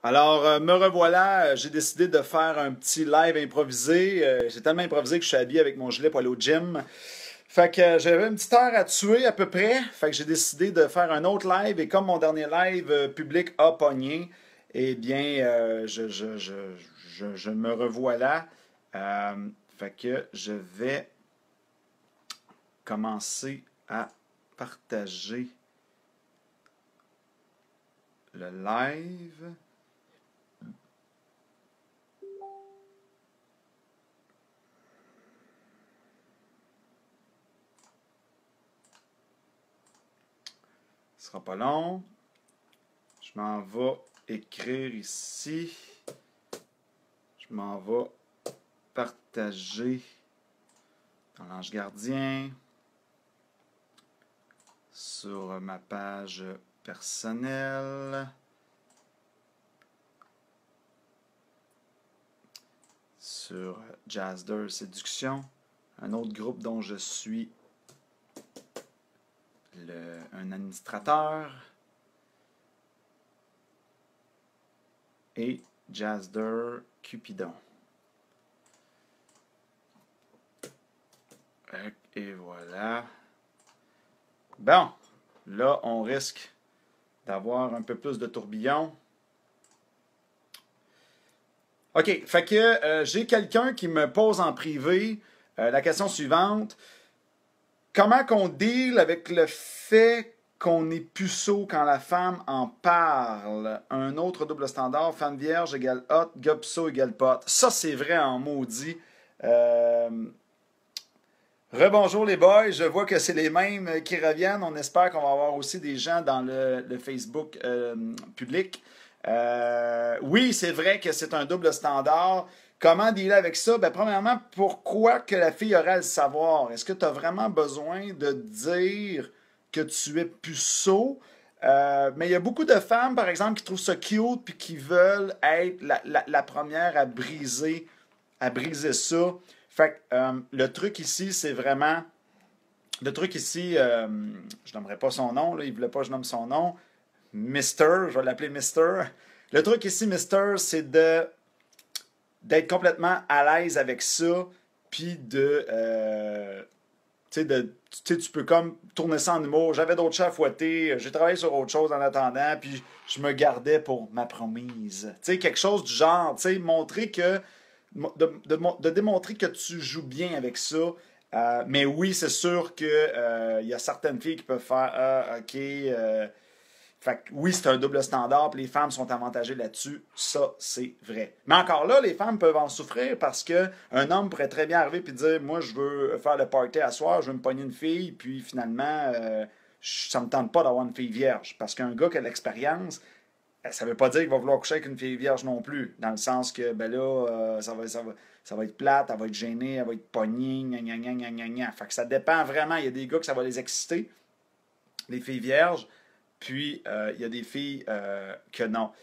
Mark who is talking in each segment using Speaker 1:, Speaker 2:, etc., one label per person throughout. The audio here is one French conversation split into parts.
Speaker 1: Alors, me revoilà. J'ai décidé de faire un petit live improvisé. J'ai tellement improvisé que je suis habillé avec mon gilet pour aller au gym. Fait que j'avais une petite heure à tuer à peu près. Fait que j'ai décidé de faire un autre live. Et comme mon dernier live public a pogné, eh bien, je me revoilà. Fait que je vais commencer à partager le live. Ce sera pas long. Je m'en vais écrire ici. Je m'en vais partager dans l'Ange Gardien sur ma page personnelle, sur Jazzer Séduction, un autre groupe dont je suis un administrateur, et Jazzer Cupidon. Et voilà. Bon, là, on risque d'avoir un peu plus de tourbillon. OK, fait que j'ai quelqu'un qui me pose en privé la question suivante. Comment qu'on deal avec le fait qu'on est puceau quand la femme en parle? Un autre double standard, femme vierge égale hot, gars puceau égale pote. Ça, c'est vrai en maudit. Rebonjour les boys, je vois que c'est les mêmes qui reviennent. On espère qu'on va avoir aussi des gens dans le Facebook public. Oui, c'est vrai que c'est un double standard. Comment dealer avec ça? Ben, premièrement, pourquoi que la fille aurait à le savoir? Est-ce que tu as vraiment besoin de dire que tu es puceau? Mais il y a beaucoup de femmes, par exemple, qui trouvent ça cute puis qui veulent être la première à briser ça. Fait que le truc ici, c'est vraiment. Le truc ici, je nommerai pas son nom, là, il voulait pas que je nomme son nom. Mister, je vais l'appeler Mister. Le truc ici, Mister, c'est d'être complètement à l'aise avec ça, puis tu peux comme tourner ça en humour. J'avais d'autres chats à fouetter, j'ai travaillé sur autre chose en attendant, puis je me gardais pour ma promise. Tu sais, quelque chose du genre, tu sais, montrer que de démontrer que tu joues bien avec ça. Mais oui, c'est sûr que y a certaines filles qui peuvent faire OK. Fait que oui, c'est un double standard, puis les femmes sont avantagées là-dessus. Ça, c'est vrai. Mais encore là, les femmes peuvent en souffrir parce que un homme pourrait très bien arriver et dire moi, je veux faire le party à soir, je veux me pogner une fille, puis finalement, ça me tente pas d'avoir une fille vierge. Parce qu'un gars qui a de l'expérience, ça veut pas dire qu'il va vouloir coucher avec une fille vierge non plus. Dans le sens que, ben là, ça va être plate, elle va être gênée, elle va être pognée, gna gna gna gna gna gna. Fait que ça dépend vraiment. Il y a des gars que ça va les exciter, les filles vierges. Puis, il y a des filles que non.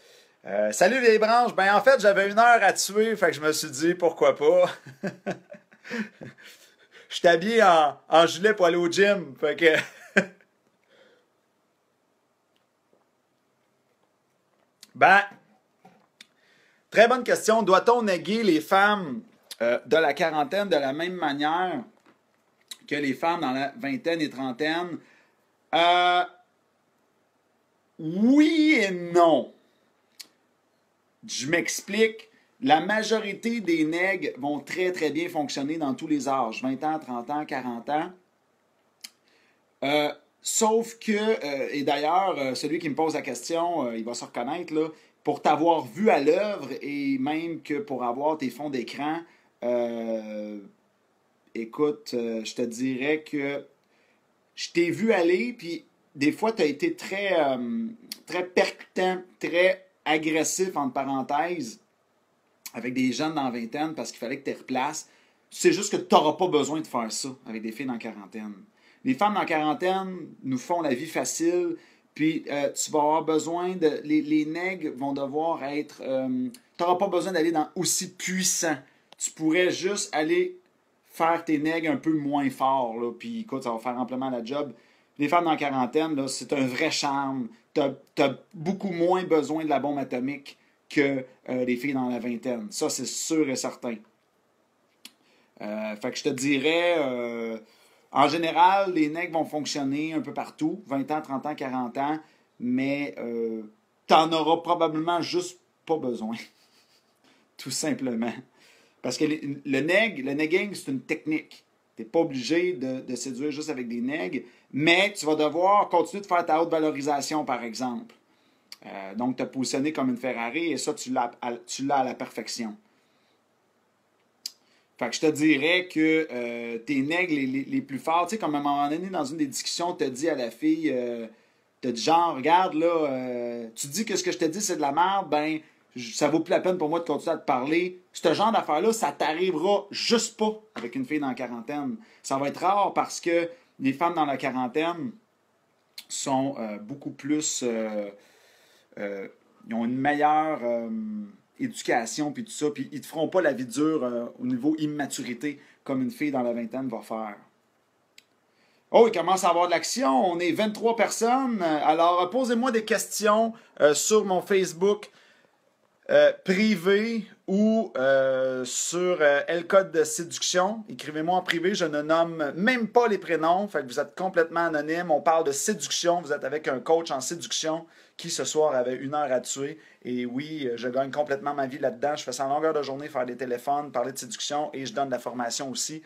Speaker 1: Salut les branches! Ben, en fait, j'avais une heure à tuer, fait que je me suis dit, pourquoi pas? Je suis habillé en gilet pour aller au gym, fait que... Ben, très bonne question. Doit-on néguer les femmes de la quarantaine de la même manière que les femmes dans la vingtaine et trentaine? Euh, oui et non. Je m'explique. La majorité des nègres vont très très bien fonctionner dans tous les âges, 20 ans, 30 ans, 40 ans. Sauf que, et d'ailleurs, celui qui me pose la question, il va se reconnaître, là, pour t'avoir vu à l'œuvre et même que pour avoir tes fonds d'écran, euh, écoute, je te dirais que je t'ai vu aller, puis des fois, tu as été très percutant, très agressif, entre parenthèses, avec des jeunes dans la vingtaine parce qu'il fallait que tu les replaces. C'est juste que tu n'auras pas besoin de faire ça avec des filles dans la quarantaine. Les femmes dans la quarantaine nous font la vie facile, puis tu vas avoir besoin de... Les nègres vont devoir être... tu n'auras pas besoin d'aller dans aussi puissant. Tu pourrais juste aller faire tes nègres un peu moins forts, là, puis écoute, ça va faire amplement la job. Les femmes dans la quarantaine, là, c'est un vrai charme. Tu as beaucoup moins besoin de la bombe atomique que les filles dans la vingtaine. Ça, c'est sûr et certain. Fait que je te dirais, en général, les nègres vont fonctionner un peu partout, 20 ans, 30 ans, 40 ans, mais t'en auras probablement juste pas besoin. Tout simplement. Parce que le negging, c'est une technique. Tu n'es pas obligé de séduire juste avec des nègres, mais tu vas devoir continuer de faire ta haute valorisation, par exemple. Donc, te positionner comme une Ferrari, et ça, tu l'as à la perfection. Fait que je te dirais que tes nègres les plus forts, tu sais, comme à un moment donné, dans une des discussions, tu as dit à la fille, tu as dit genre, regarde, là, tu dis que ce que je te dis, c'est de la merde, ben, ça vaut plus la peine pour moi de continuer à te parler. Ce genre d'affaires-là, ça t'arrivera juste pas avec une fille dans la quarantaine. Ça va être rare parce que les femmes dans la quarantaine sont beaucoup plus... ils ont une meilleure éducation, puis tout ça, puis ils te feront pas la vie dure au niveau immaturité comme une fille dans la vingtaine va faire. Oh, il commence à avoir de l'action. On est 23 personnes. Alors, posez-moi des questions sur mon Facebook privé ou sur L-Code de séduction. Écrivez-moi en privé. Je ne nomme même pas les prénoms. Fait que vous êtes complètement anonyme. On parle de séduction. Vous êtes avec un coach en séduction qui, ce soir, avait 1 heure à tuer. Et oui, je gagne complètement ma vie là-dedans. Je fais ça en longueur de journée, faire des téléphones, parler de séduction et je donne de la formation aussi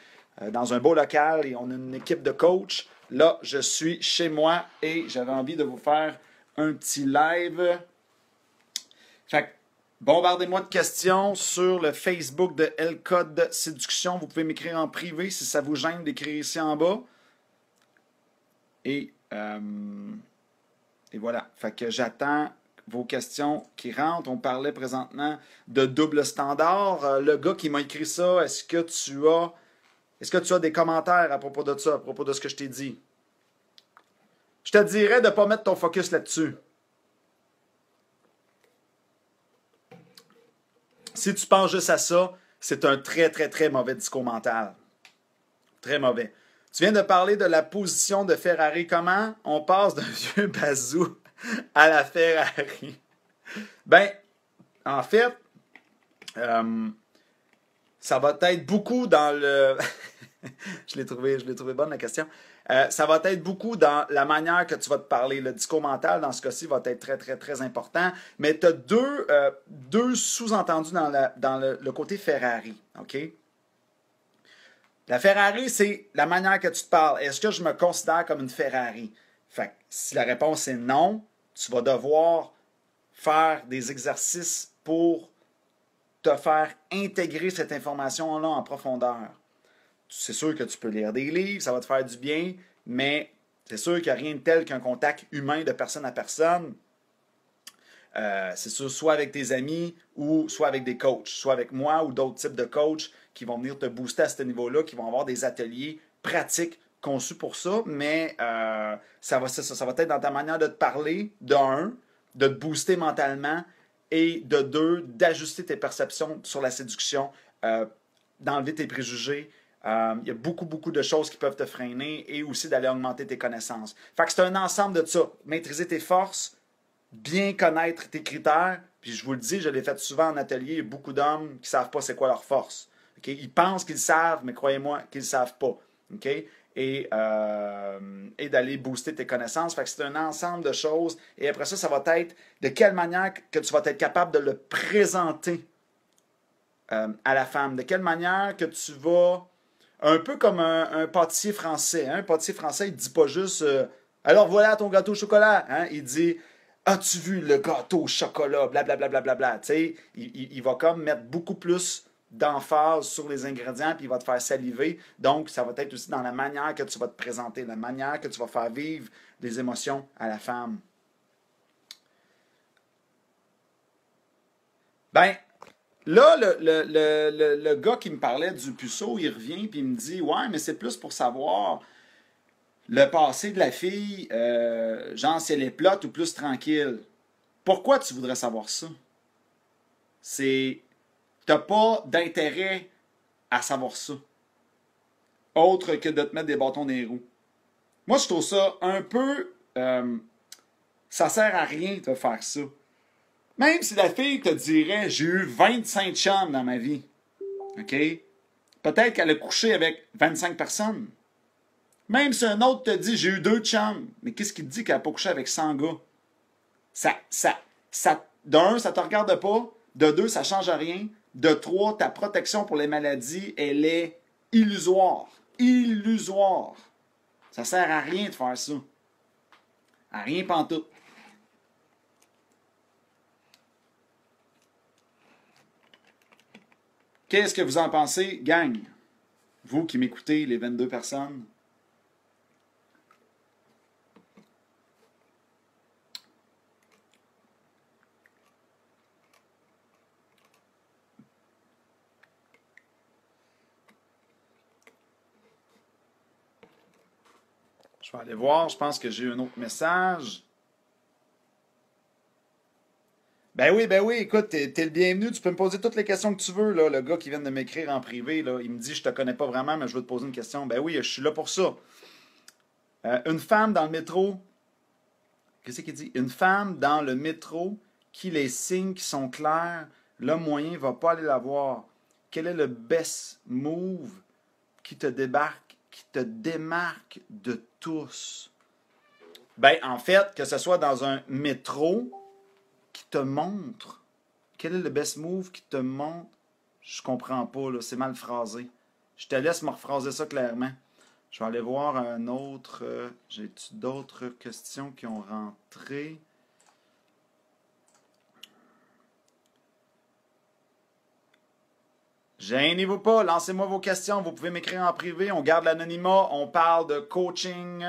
Speaker 1: dans un beau local et on a une équipe de coachs. Là, je suis chez moi et j'avais envie de vous faire un petit live. Fait que bombardez-moi de questions sur le Facebook de L-Code Séduction. Vous pouvez m'écrire en privé si ça vous gêne d'écrire ici en bas. Et voilà. Fait que j'attends vos questions qui rentrent. On parlait présentement de double standard. Le gars qui m'a écrit ça, est-ce que tu as des commentaires à propos de ça, à propos de ce que je t'ai dit? Je te dirais de ne pas mettre ton focus là-dessus. Si tu penses juste à ça, c'est un très, très, très mauvais discours mental. Très mauvais. Tu viens de parler de la position de Ferrari. Comment on passe d'un vieux bazou à la Ferrari? Ben, en fait, ça va être beaucoup dans le... je l'ai trouvé bonne la question. Ça va être beaucoup dans la manière que tu vas te parler. Le discours mental, dans ce cas-ci, va être très, très, très important. Mais tu as deux sous-entendus dans le côté Ferrari. OK? La Ferrari, c'est la manière que tu te parles. Est-ce que je me considère comme une Ferrari? Fait que si la réponse est non, tu vas devoir faire des exercices pour te faire intégrer cette information-là en profondeur. C'est sûr que tu peux lire des livres, ça va te faire du bien, mais c'est sûr qu'il n'y a rien de tel qu'un contact humain de personne à personne. C'est sûr, soit avec tes amis ou soit avec des coachs, soit avec moi ou d'autres types de coachs qui vont venir te booster à ce niveau-là, qui vont avoir des ateliers pratiques conçus pour ça, mais ça va être dans ta manière de te parler, de un, de te booster mentalement, et de deux, d'ajuster tes perceptions sur la séduction, d'enlever tes préjugés. Il y a beaucoup, beaucoup de choses qui peuvent te freiner et aussi d'aller augmenter tes connaissances. Fait que c'est un ensemble de ça. Maîtriser tes forces, bien connaître tes critères. Puis je vous le dis, je l'ai fait souvent en atelier. Il y a beaucoup d'hommes qui ne savent pas c'est quoi leur force. Okay? Ils pensent qu'ils savent, mais croyez-moi qu'ils ne savent pas. Okay? Et d'aller booster tes connaissances. Fait que c'est un ensemble de choses. Et après ça, ça va être de quelle manière que tu vas être capable de le présenter à la femme. De quelle manière que tu vas... Un peu comme un pâtissier français. Hein? Un pâtissier français, il ne dit pas juste alors voilà ton gâteau au chocolat. Hein? Il dit as-tu vu le gâteau au chocolat? Blablabla. Bla, bla, bla, bla. Il va comme mettre beaucoup plus d'emphase sur les ingrédients puis il va te faire saliver. Donc, ça va être aussi dans la manière que tu vas te présenter, la manière que tu vas faire vivre des émotions à la femme. Ben, là, le gars qui me parlait du puceau, il revient et il me dit ouais, mais c'est plus pour savoir le passé de la fille, genre si elle est plate ou plus tranquille. Pourquoi tu voudrais savoir ça? T'as pas d'intérêt à savoir ça. Autre que de te mettre des bâtons dans les roues. Moi, je trouve ça un peu... ça sert à rien de faire ça. Même si la fille te dirait, j'ai eu 25 chums dans ma vie, OK? Peut-être qu'elle a couché avec 25 personnes. Même si un autre te dit, j'ai eu 2 chums, mais qu'est-ce qui te dit qu'elle n'a pas couché avec 100 gars? De 1, ça ne te regarde pas. De 2, ça ne change rien. De 3, ta protection pour les maladies, elle est illusoire. Illusoire. Ça ne sert à rien de faire ça. À rien pantoute. Qu'est-ce que vous en pensez, gang? Vous qui m'écoutez, les 22 personnes. Je vais aller voir. Je pense que j'ai un autre message. Ben oui, écoute, t'es le bienvenu. Tu peux me poser toutes les questions que tu veux. Là. Le gars qui vient de m'écrire en privé, là, il me dit, je te connais pas vraiment, mais je veux te poser une question. Ben oui, je suis là pour ça. Une femme dans le métro. Qu'est-ce qu'il dit? Une femme dans le métro qui les signes qui sont clairs, l'homme moyen ne va pas aller la voir. Quel est le best move qui te démarque de tous? Ben, en fait, que ce soit dans un métro qui te montre. Quel est le best move qui te montre? Je comprends pas, là, c'est mal phrasé. Je te laisse me rephraser ça clairement. Je vais aller voir un autre. J'ai-tu d'autres questions qui ont rentré? Gênez-vous pas, lancez-moi vos questions. Vous pouvez m'écrire en privé. On garde l'anonymat. On parle de coaching.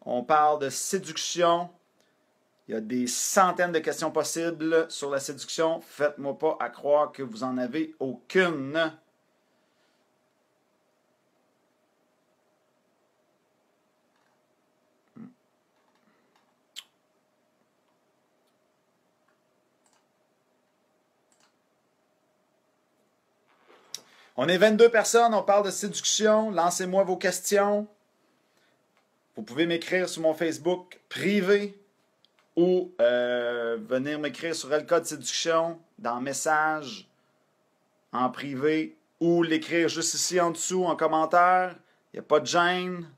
Speaker 1: On parle de séduction. Il y a des centaines de questions possibles sur la séduction. Faites-moi pas à croire que vous en avez aucune. On est 22 personnes, on parle de séduction. Lancez-moi vos questions. Vous pouvez m'écrire sur mon Facebook privé ou venir m'écrire sur le code séduction dans message en privé ou l'écrire juste ici en dessous en commentaire. Il n'y a pas de gêne.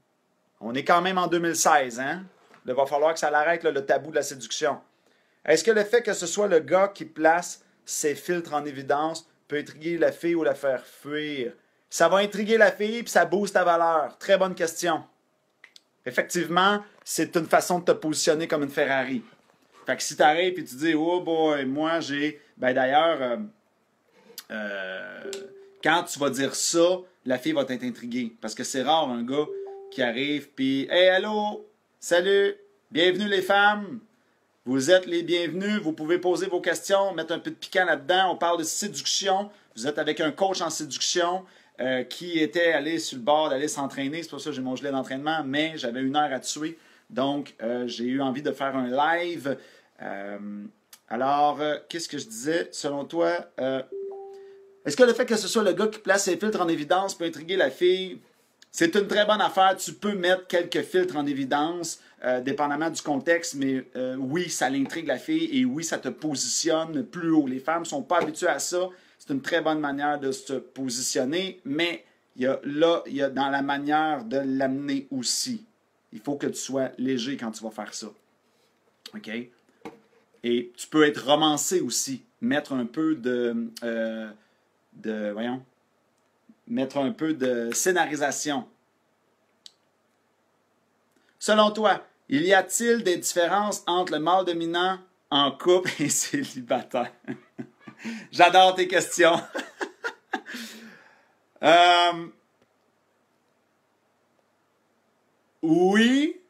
Speaker 1: On est quand même en 2016, hein? Il va falloir que ça l'arrête, là, le tabou de la séduction. Est-ce que le fait que ce soit le gars qui place ses filtres en évidence peut intriguer la fille ou la faire fuir? Ça va intriguer la fille puis ça booste ta valeur. Très bonne question. Effectivement, c'est une façon de te positionner comme une Ferrari. Fait que si tu arrives et tu dis, oh boy, moi j'ai. Ben d'ailleurs, quand tu vas dire ça, la fille va être intriguée. Parce que c'est rare un gars qui arrive puis, hey, allô, salut, bienvenue les femmes. Vous êtes les bienvenus, vous pouvez poser vos questions, mettre un peu de piquant là-dedans. On parle de séduction. Vous êtes avec un coach en séduction qui était allé sur le bord d'aller s'entraîner. C'est pour ça que j'ai mon gilet d'entraînement, mais j'avais 1 heure à tuer. Donc, j'ai eu envie de faire un live. Alors, qu'est-ce que je disais? Selon toi, est-ce que le fait que ce soit le gars qui place ses filtres en évidence peut intriguer la fille? C'est une très bonne affaire. Tu peux mettre quelques filtres en évidence, dépendamment du contexte, mais oui, ça l'intrigue la fille et oui, ça te positionne plus haut. Les femmes ne sont pas habituées à ça. C'est une très bonne manière de se positionner, mais il y a dans la manière de l'amener aussi. Il faut que tu sois léger quand tu vas faire ça. OK? Et tu peux être romancé aussi. Mettre un peu mettre un peu de scénarisation. Selon toi, il y a-t-il des différences entre le mâle dominant en couple et célibataire? J'adore tes questions. Oui.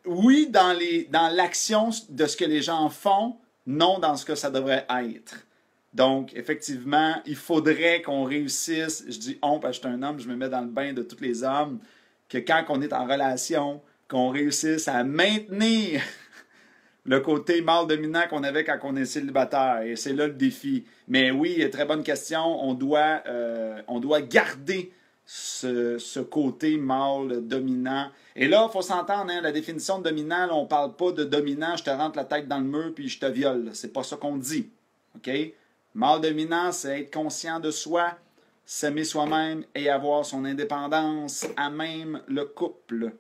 Speaker 1: Oui, dans l'action de ce que les gens font, non dans ce que ça devrait être. Donc, effectivement, il faudrait qu'on réussisse, je dis on parce que je suis un homme, je me mets dans le bain de tous les hommes, que quand on est en relation, qu'on réussisse à maintenir le côté mâle dominant qu'on avait quand on est célibataire. Et c'est là le défi. Mais oui, très bonne question. On doit garder ce côté mâle dominant. Et là, il faut s'entendre, hein, la définition de dominant, là, on ne parle pas de dominant, je te rentre la tête dans le mur puis je te viole. C'est pas ça qu'on dit. OK? Mâle dominant, c'est être conscient de soi, s'aimer soi-même et avoir son indépendance à même le couple.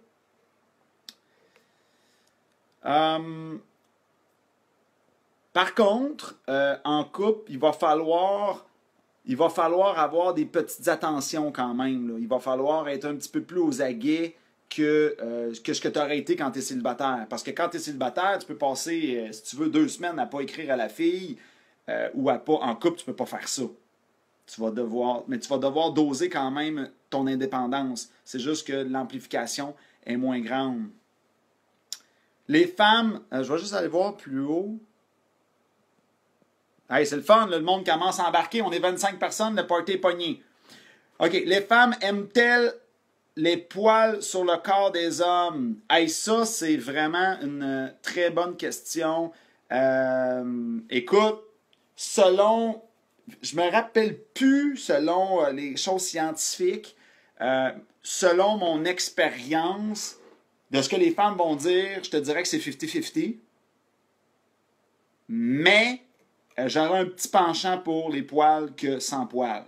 Speaker 1: Par contre, en couple, il va falloir avoir des petites attentions quand même. Là. Il va falloir être un petit peu plus aux aguets que ce que tu aurais été quand tu es célibataire. Parce que quand tu es célibataire, tu peux passer, si tu veux, 2 semaines à ne pas écrire à la fille ou à pas. En couple, tu ne peux pas faire ça. Mais tu vas devoir doser quand même ton indépendance. C'est juste que l'amplification est moins grande. Les femmes, je vais juste aller voir plus haut. Hey, c'est le fun, là, le monde commence à embarquer. On est 25 personnes, le party est pogné. OK, les femmes aiment-elles les poils sur le corps des hommes? Hey, ça, c'est vraiment une très bonne question. Écoute, selon, je me rappelle plus, selon les choses scientifiques, selon mon expérience, de ce que les femmes vont dire, je te dirais que c'est 50-50. Mais j'aurais un petit penchant pour les poils que sans poils.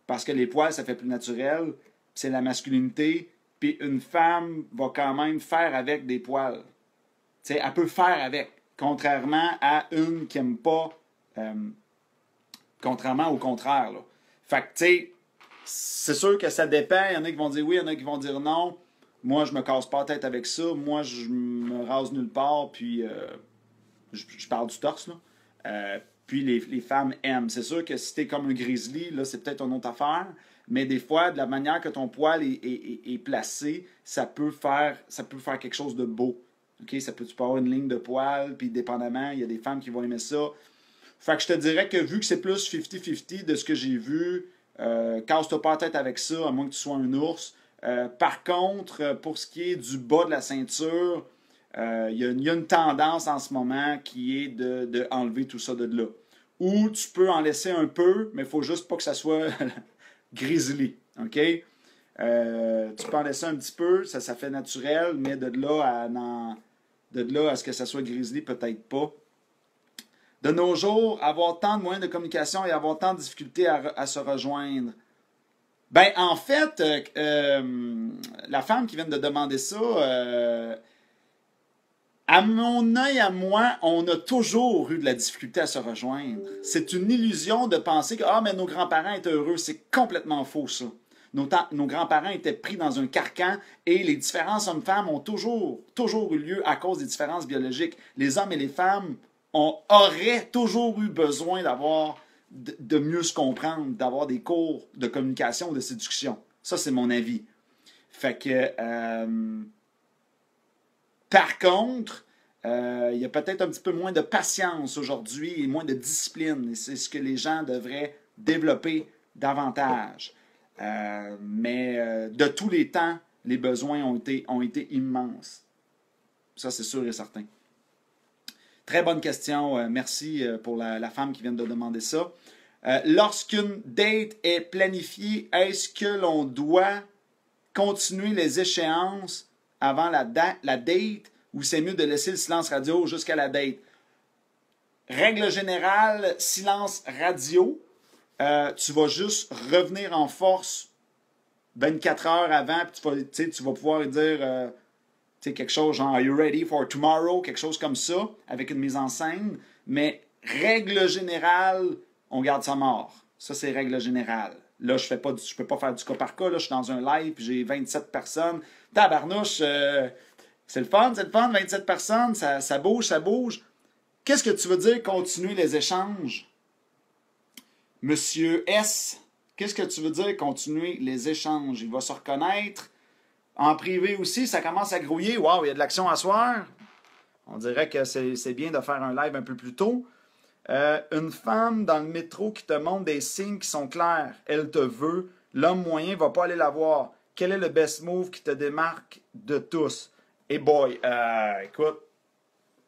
Speaker 1: Parce que les poils, ça fait plus naturel. C'est la masculinité. Puis une femme va quand même faire avec des poils. T'sais, elle peut faire avec. Contrairement à une qui n'aime pas. Contrairement au contraire. Là. Fait que, tu sais, c'est sûr que ça dépend. Il y en a qui vont dire oui, il y en a qui vont dire non. Moi, je me casse pas la tête avec ça. Moi, je me rase nulle part. Puis, je parle du torse, là. Puis les femmes aiment. C'est sûr que si t'es comme un grizzly, là, c'est peut-être une autre affaire. Mais des fois, de la manière que ton poil est placé, ça peut faire quelque chose de beau. Okay? Tu peux avoir une ligne de poil, puis dépendamment, il y a des femmes qui vont aimer ça. Fait que je te dirais que vu que c'est plus 50-50 de ce que j'ai vu, casse-toi pas la tête avec ça, à moins que tu sois un ours. Par contre, pour ce qui est du bas de la ceinture, il y a une tendance en ce moment qui est de enlever tout ça de là. Ou tu peux en laisser un peu, mais il ne faut juste pas que ça soit grizzly. OK? Tu peux en laisser un petit peu, ça fait naturel, mais de là à ce que ça soit grizzly, peut-être pas. De nos jours, avoir tant de moyens de communication et avoir tant de difficultés à se rejoindre. Ben, en fait, la femme qui vient de demander ça, à mon œil, à moi, on a toujours eu de la difficulté à se rejoindre. C'est une illusion de penser que mais nos grands-parents étaient heureux. C'est complètement faux, ça. Nos grands-parents étaient pris dans un carcan et les différences hommes-femmes ont toujours eu lieu à cause des différences biologiques. Les hommes et les femmes auraient toujours eu besoin de mieux se comprendre, d'avoir des cours de communication ou de séduction. Ça, c'est mon avis. Fait que, par contre, il y a peut-être un petit peu moins de patience aujourd'hui et moins de discipline. Et c'est ce que les gens devraient développer davantage. Mais de tous les temps, les besoins ont été immenses. Ça, c'est sûr et certain. Très bonne question. Merci pour la femme qui vient de demander ça. Lorsqu'une date est planifiée, est-ce que l'on doit continuer les échéances avant la date ou c'est mieux de laisser le silence radio jusqu'à la date? Règle générale, silence radio. Tu vas juste revenir en force 24 heures avant, puis tu vas pouvoir dire quelque chose genre Are you ready for tomorrow? Quelque chose comme ça, avec une mise en scène. Mais règle générale, on garde ça mort. Ça, c'est règle générale. Là, je peux pas faire du cas par cas. Là, je suis dans un live, puis j'ai 27 personnes. Tabarnouche, c'est le fun, 27 personnes, ça bouge. Qu'est-ce que tu veux dire continuer les échanges? Monsieur S, qu'est-ce que tu veux dire continuer les échanges? Il va se reconnaître. En privé aussi, ça commence à grouiller. Waouh, il y a de l'action à soir. On dirait que c'est bien de faire un live un peu plus tôt. Une femme dans le métro qui te montre des signes qui sont clairs. Elle te veut. L'homme moyen ne va pas aller la voir. Quel est le best move qui te démarque de tous? Et boy, écoute,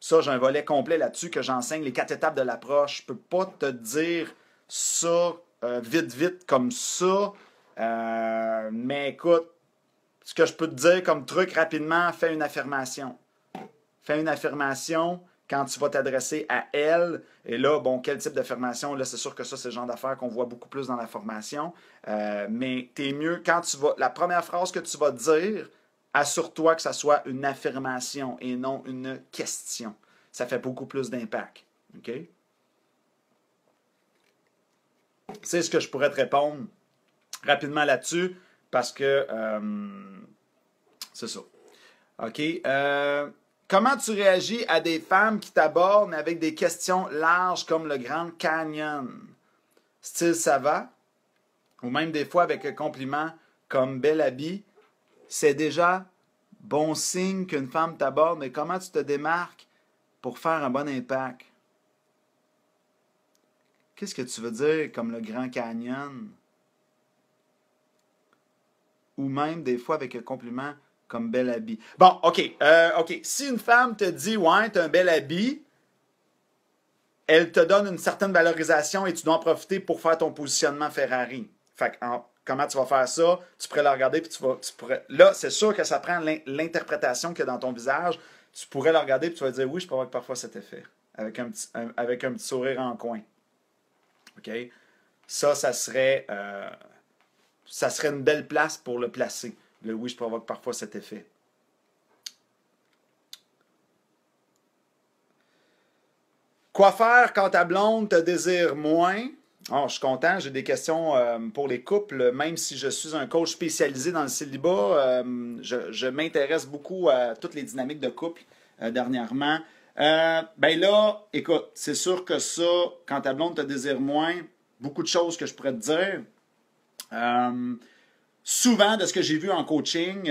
Speaker 1: ça, j'ai un volet complet là-dessus que j'enseigne, les 4 étapes de l'approche. Je peux pas te dire ça vite comme ça. Mais écoute, ce que je peux te dire comme truc rapidement, fais une affirmation. Fais une affirmation quand tu vas t'adresser à elle. Et là, bon, quel type d'affirmation? Là, c'est sûr que ça, c'est le genre d'affaires qu'on voit beaucoup plus dans la formation. Mais t'es mieux quand tu vas... La première phrase que tu vas dire, assure-toi que ça soit une affirmation et non une question. Ça fait beaucoup plus d'impact. OK? C'est ce que je pourrais te répondre rapidement là-dessus parce que c'est ça. OK? Comment tu réagis à des femmes qui t'abordent avec des questions larges comme le Grand Canyon? Style ça va? Ou même des fois avec un compliment comme bel habit. C'est déjà bon signe qu'une femme t'aborde, mais comment tu te démarques pour faire un bon impact? Qu'est-ce que tu veux dire comme le Grand Canyon? Ou même des fois avec un compliment comme bel habit. Bon, OK. Si une femme te dit « Ouais, t'as un bel habit », elle te donne une certaine valorisation et tu dois en profiter pour faire ton positionnement Ferrari. Fait que, comment tu vas faire ça? Tu pourrais la regarder puis tu pourrais... Là, c'est sûr que ça prend l'interprétation qu'il y a dans ton visage. Tu pourrais la regarder puis tu vas dire « Oui, je peux avoir parfois cet effet. » Avec un petit sourire en coin. OK? Ça serait une belle place pour le placer. Le oui, je provoque parfois cet effet. Quoi faire quand ta blonde te désire moins? Oh, je suis content, j'ai des questions pour les couples. Même si je suis un coach spécialisé dans le célibat, je m'intéresse beaucoup à toutes les dynamiques de couple dernièrement. Ben là, écoute, c'est sûr que ça, quand ta blonde te désire moins, beaucoup de choses que je pourrais te dire. Souvent, de ce que j'ai vu en coaching,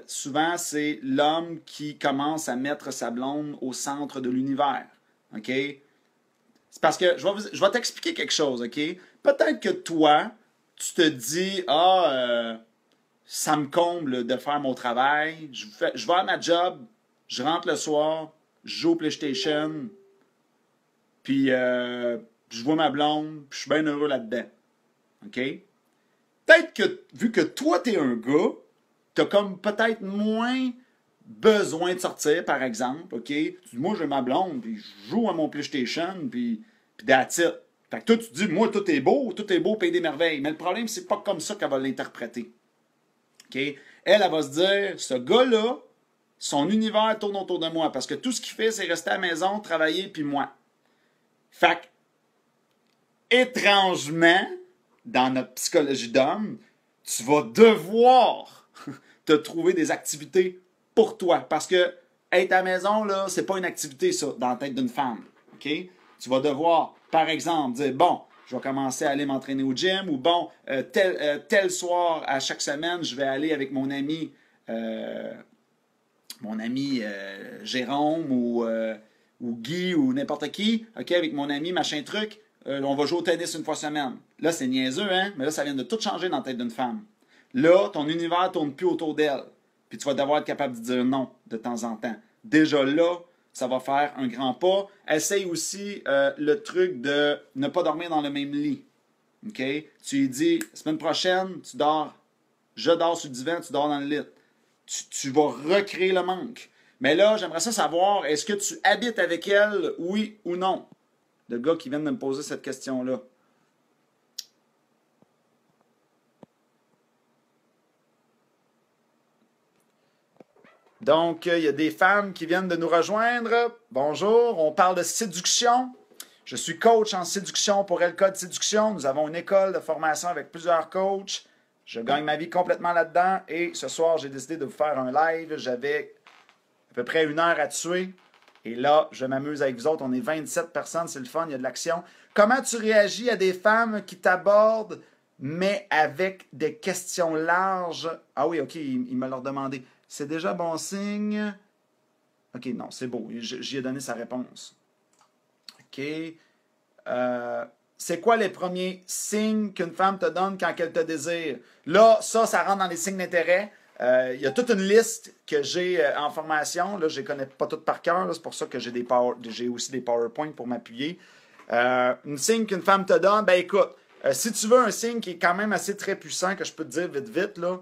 Speaker 1: souvent, c'est l'homme qui commence à mettre sa blonde au centre de l'univers. OK? C'est parce que je vais t'expliquer quelque chose, OK? Peut-être que toi, tu te dis, ça me comble de faire mon travail, je vais à ma job, je rentre le soir, je joue au PlayStation, puis je vois ma blonde, puis je suis bien heureux là-dedans. OK? Peut-être que, vu que toi, t'es un gars, t'as comme peut-être moins besoin de sortir, par exemple, OK? Tu dis, moi, j'ai ma blonde, puis je joue à mon PlayStation, puis that's it. Fait que toi, tu dis, moi, tout est beau, pays des merveilles. Mais le problème, c'est pas comme ça qu'elle va l'interpréter. OK? Elle va se dire, ce gars-là, son univers tourne autour de moi, parce que tout ce qu'il fait, c'est rester à la maison, travailler, puis moi. Fait que, étrangement, dans notre psychologie d'homme, tu vas devoir te trouver des activités pour toi. Parce que être à la maison, là, c'est pas une activité, ça, dans la tête d'une femme. OK? Tu vas devoir, par exemple, dire, bon, je vais commencer à aller m'entraîner au gym, ou bon, tel soir, à chaque semaine, je vais aller avec mon ami Jérôme, ou Guy, ou n'importe qui, OK, avec mon ami, machin truc, on va jouer au tennis une fois semaine. Là, c'est niaiseux, hein? Mais là, ça vient de tout changer dans la tête d'une femme. Là, ton univers ne tourne plus autour d'elle. Puis tu vas devoir être capable de dire non de temps en temps. Déjà là, ça va faire un grand pas. Essaye aussi le truc de ne pas dormir dans le même lit. OK? Tu lui dis, semaine prochaine, je dors sur le divan, tu dors dans le lit. Tu vas recréer le manque. Mais là, j'aimerais savoir, est-ce que tu habites avec elle, oui ou non? Le gars qui vient de me poser cette question-là. Donc, il y a des femmes qui viennent de nous rejoindre. Bonjour, on parle de séduction. Je suis coach en séduction pour L-Code Séduction. Nous avons une école de formation avec plusieurs coachs. Je gagne ma vie complètement là-dedans. Et ce soir, j'ai décidé de vous faire un live. J'avais à peu près 1 heure à tuer. Et là, je m'amuse avec vous autres. On est 27 personnes, c'est le fun, il y a de l'action. Comment tu réagis à des femmes qui t'abordent, mais avec des questions larges? Ah oui, OK, il me l'a demandé. C'est déjà bon signe. OK, non, c'est beau. J'y ai donné sa réponse. OK. C'est quoi les premiers signes qu'une femme te donne quand elle te désire? Là, ça rentre dans les signes d'intérêt. Il y a toute une liste que j'ai en formation. Là, je ne les connais pas toutes par cœur. C'est pour ça que j'ai aussi des PowerPoint pour m'appuyer. Une signe qu'une femme te donne, ben écoute, Si tu veux un signe qui est quand même assez très puissant, que je peux te dire vite, vite, là,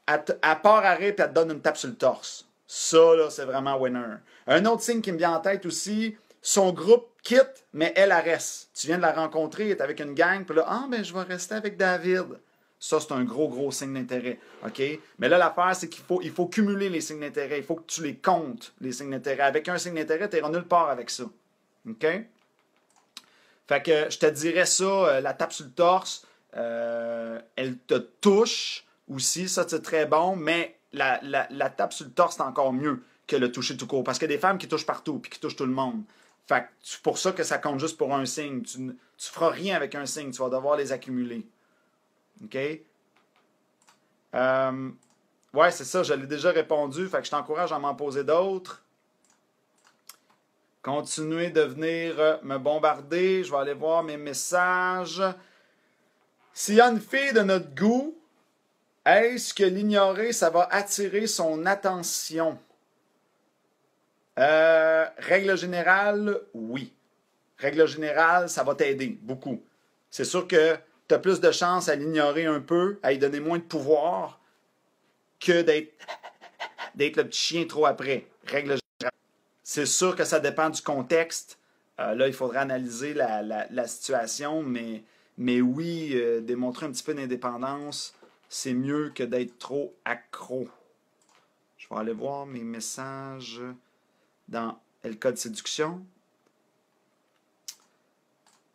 Speaker 1: à part arrêt, puis elle te donne une tape sur le torse. Ça, là, c'est vraiment winner. Un autre signe qui me vient en tête aussi, son groupe quitte, mais elle reste. Tu viens de la rencontrer, elle est avec une gang, puis là, ah, ben, je vais rester avec David. Ça, c'est un gros, gros signe d'intérêt. OK? Mais là, l'affaire, c'est qu'il faut cumuler les signes d'intérêt. Il faut que tu les comptes, les signes d'intérêt. Avec un signe d'intérêt, tu n'iras nulle part avec ça. OK? Fait que je te dirais ça, la tape sur le torse, elle te touche aussi, ça c'est très bon, mais la tape sur le torse, c'est encore mieux que le toucher tout court. Parce qu'il y a des femmes qui touchent partout puis qui touchent tout le monde. Fait que c'est pour ça que ça compte juste pour un signe. Tu feras rien avec un signe, tu vas devoir les accumuler. OK? Ouais, c'est ça, je l'ai déjà répondu, fait que je t'encourage à m'en poser d'autres. Continuez de venir me bombarder. Je vais aller voir mes messages. S'il y a une fille de notre goût, est-ce que l'ignorer, ça va attirer son attention? Règle générale, oui. Règle générale, ça va t'aider beaucoup. C'est sûr que tu as plus de chance à l'ignorer un peu, à lui donner moins de pouvoir, que d'être le petit chien trop après. Règle générale. C'est sûr que ça dépend du contexte. Là, il faudrait analyser la situation, mais oui, démontrer un petit peu d'indépendance, c'est mieux que d'être trop accro. Je vais aller voir mes messages dans le code séduction.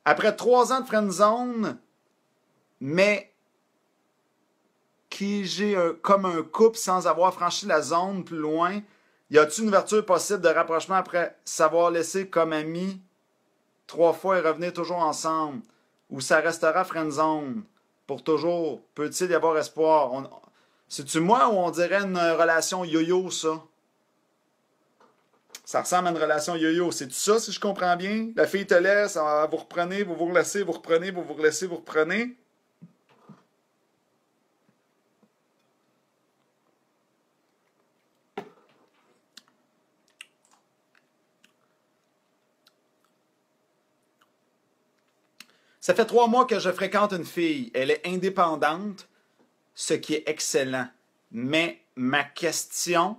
Speaker 1: Après 3 ans de friendzone, mais qui j'ai comme un couple sans avoir franchi la zone plus loin, y a-t-il une ouverture possible de rapprochement après s'avoir laissé comme amis 3 fois et revenir toujours ensemble? Ou ça restera friendzone pour toujours? Peut-il y avoir espoir? C'est-tu moi ou on dirait une relation yo-yo, ça? Ça ressemble à une relation yo-yo. C'est-tu ça, si je comprends bien? La fille te laisse, vous reprenez, vous vous relaissez, vous reprenez, vous vous relaissez, vous reprenez. Ça fait 3 mois que je fréquente une fille. Elle est indépendante, ce qui est excellent. Mais ma question,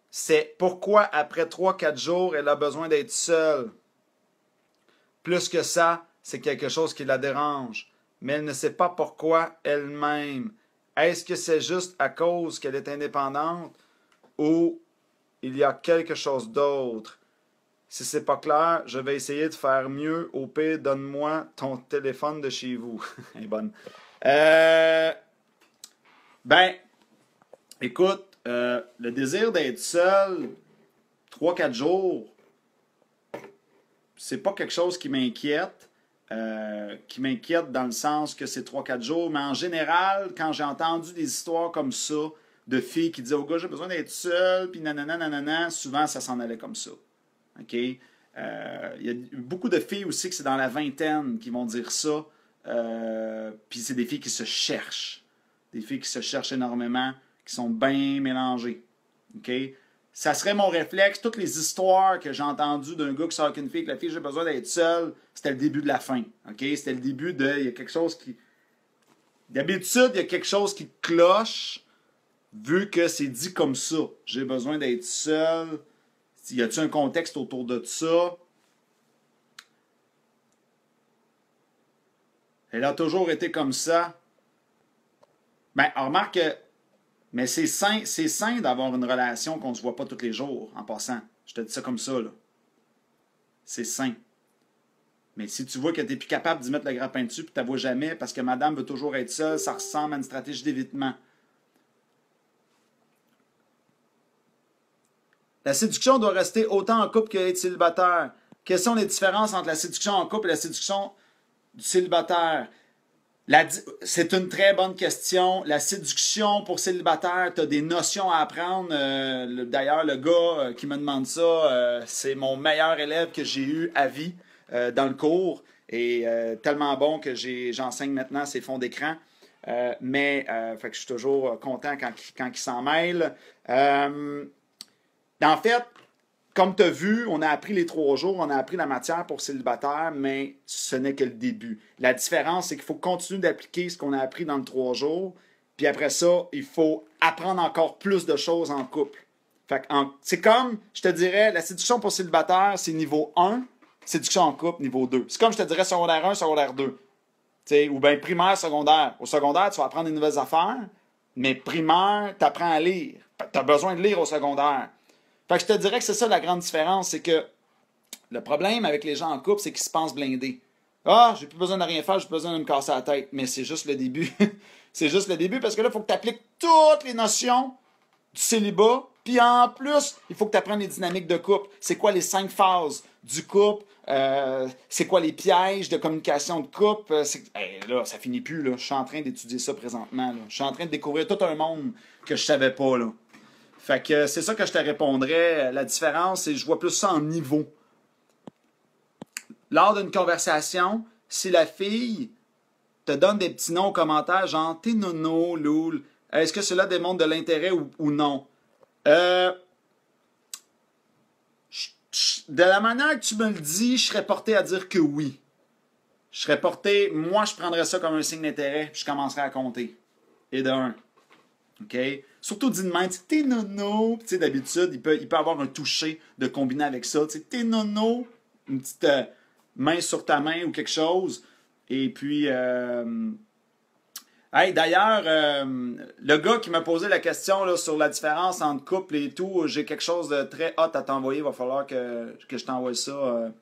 Speaker 1: c'est pourquoi après 3-4 jours, elle a besoin d'être seule? Plus que ça, c'est quelque chose qui la dérange. Mais elle ne sait pas pourquoi elle-même. Est-ce que c'est juste à cause qu'elle est indépendante ou il y a quelque chose d'autre? Si c'est pas clair, je vais essayer de faire mieux. Au pire, donne-moi ton téléphone de chez vous. Elle est bonne. Ben, écoute, le désir d'être seul 3-4 jours, c'est pas quelque chose qui m'inquiète. Qui m'inquiète dans le sens que c'est 3-4 jours. Mais en général, quand j'ai entendu des histoires comme ça, de filles qui disaient au gars, j'ai besoin d'être seul, puis nanana, nanana, souvent ça s'en allait comme ça. OK? Il y a beaucoup de filles aussi que c'est dans la vingtaine qui vont dire ça. Puis c'est des filles qui se cherchent. Des filles qui se cherchent énormément, qui sont bien mélangées. OK? Ça serait mon réflexe. Toutes les histoires que j'ai entendues d'un gars qui sort avec une fille, que la fille, j'ai besoin d'être seule, c'était le début de la fin. OK? C'était le début de... Il y a quelque chose qui... D'habitude, il y a quelque chose qui cloche, vu que c'est dit comme ça. J'ai besoin d'être seule. Y a-t-il un contexte autour de ça? Elle a toujours été comme ça. Ben, remarque que... Mais c'est sain d'avoir une relation qu'on ne se voit pas tous les jours, en passant. Je te dis ça comme ça, là. C'est sain. Mais si tu vois que tu n'es plus capable d'y mettre le grappin dessus et que tu ne la vois jamais parce que madame veut toujours être seule, ça ressemble à une stratégie d'évitement. La séduction doit rester autant en couple qu'être célibataire. Quelles sont les différences entre la séduction en couple et la séduction du célibataire? C'est une très bonne question. La séduction pour célibataire, tu as des notions à apprendre. D'ailleurs, le gars qui me demande ça, c'est mon meilleur élève que j'ai eu à vie dans le cours. Et tellement bon que j'enseigne maintenant ses fonds d'écran. Fait que je suis toujours content quand il s'en mêle. En fait, comme tu as vu, on a appris les 3 jours, on a appris la matière pour célibataire, mais ce n'est que le début. La différence, c'est qu'il faut continuer d'appliquer ce qu'on a appris dans le 3 jours, puis après ça, il faut apprendre encore plus de choses en couple. C'est comme, je te dirais, la séduction pour célibataire, c'est niveau 1, séduction en couple, niveau 2. C'est comme je te dirais secondaire 1, secondaire 2. T'sais, ou bien primaire, secondaire. Au secondaire, tu vas apprendre des nouvelles affaires, mais primaire, tu apprends à lire. Tu as besoin de lire au secondaire. Fait que je te dirais que c'est ça la grande différence, c'est que le problème avec les gens en couple, c'est qu'ils se pensent blindés. Ah, j'ai plus besoin de rien faire, j'ai plus besoin de me casser la tête. Mais c'est juste le début. C'est juste le début parce que là, il faut que tu appliques toutes les notions du célibat. Puis en plus, il faut que tu apprennes les dynamiques de couple. C'est quoi les 5 phases du couple? C'est quoi les pièges de communication de couple? Là, ça finit plus. Là. Je suis en train d'étudier ça présentement. Là. Je suis en train de découvrir tout un monde que je savais pas. Là. Fait que c'est ça que je te répondrais. La différence, c'est que je vois plus ça en niveau. Lors d'une conversation, si la fille te donne des petits noms aux commentaires, genre « t'es nono, loul », est-ce que cela démontre de l'intérêt ou non? De la manière que tu me le dis, je serais porté à dire que oui. Je serais porté, moi je prendrais ça comme un signe d'intérêt, puis je commencerais à compter. Et de 1. OK? Surtout dit de même, t'es nono. Tu sais, d'habitude, il peut avoir un toucher de combiner avec ça. Tu sais, t'es nono, une petite main sur ta main ou quelque chose. Et puis, hey, d'ailleurs, le gars qui m'a posé la question là, sur la différence entre couple et tout, j'ai quelque chose de très hot à t'envoyer. Il va falloir que je t'envoie ça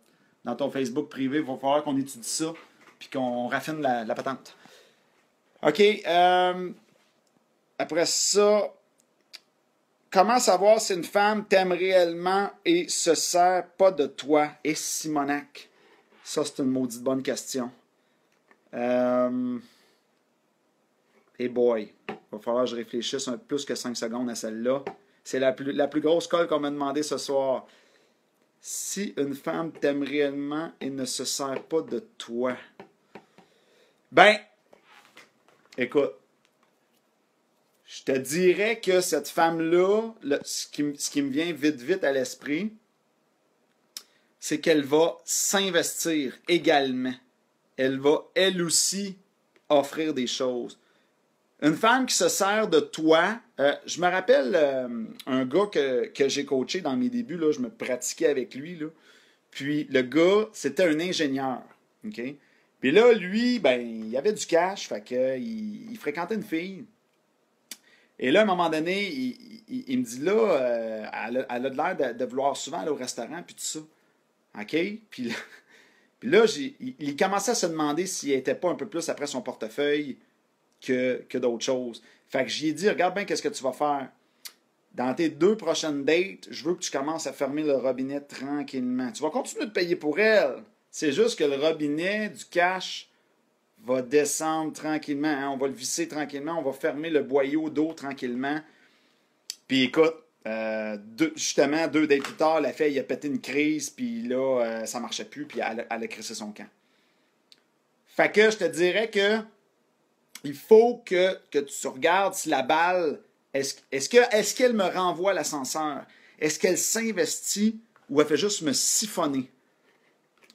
Speaker 1: dans ton Facebook privé. Il va falloir qu'on étudie ça puis qu'on raffine la patente. OK. Après ça, comment savoir si une femme t'aime réellement et se sert pas de toi? Et Simonac? Ça, c'est une maudite bonne question. Hey boy, il va falloir que je réfléchisse un peu plus que 5 secondes à celle-là. C'est la plus grosse colle qu'on m'a demandé ce soir. Si une femme t'aime réellement et ne se sert pas de toi. Ben, écoute, je te dirais que cette femme-là, ce qui me vient vite à l'esprit, c'est qu'elle va s'investir également. Elle va, elle aussi, offrir des choses. Une femme qui se sert de toi, je me rappelle un gars que j'ai coaché dans mes débuts, là, je me pratiquais avec lui, là. Puis le gars, c'était un ingénieur, OK? Puis là, lui, ben, il avait du cash, fait que il fréquentait une fille. Et là, à un moment donné, il me dit, là, elle a de l'air de vouloir souvent aller au restaurant, puis tout ça. OK? Puis là, il commençait à se demander s'il n'était pas un peu plus après son portefeuille que d'autres choses. Fait que j'y ai dit, regarde bien qu'est-ce que tu vas faire. Dans tes 2 prochaines dates, je veux que tu commences à fermer le robinet tranquillement. Tu vas continuer de payer pour elle. C'est juste que le robinet du cash va descendre tranquillement. Hein? On va le visser tranquillement. On va fermer le boyau d'eau tranquillement. Puis écoute, justement, 2 dates plus tard, la fille a pété une crise. Puis là, ça marchait plus. Puis elle a crissé son camp. Fait que je te dirais que il faut que tu regardes si la balle, est-ce qu'elle me renvoie l'ascenseur? Est-ce qu'elle s'investit ou elle fait juste me siphonner?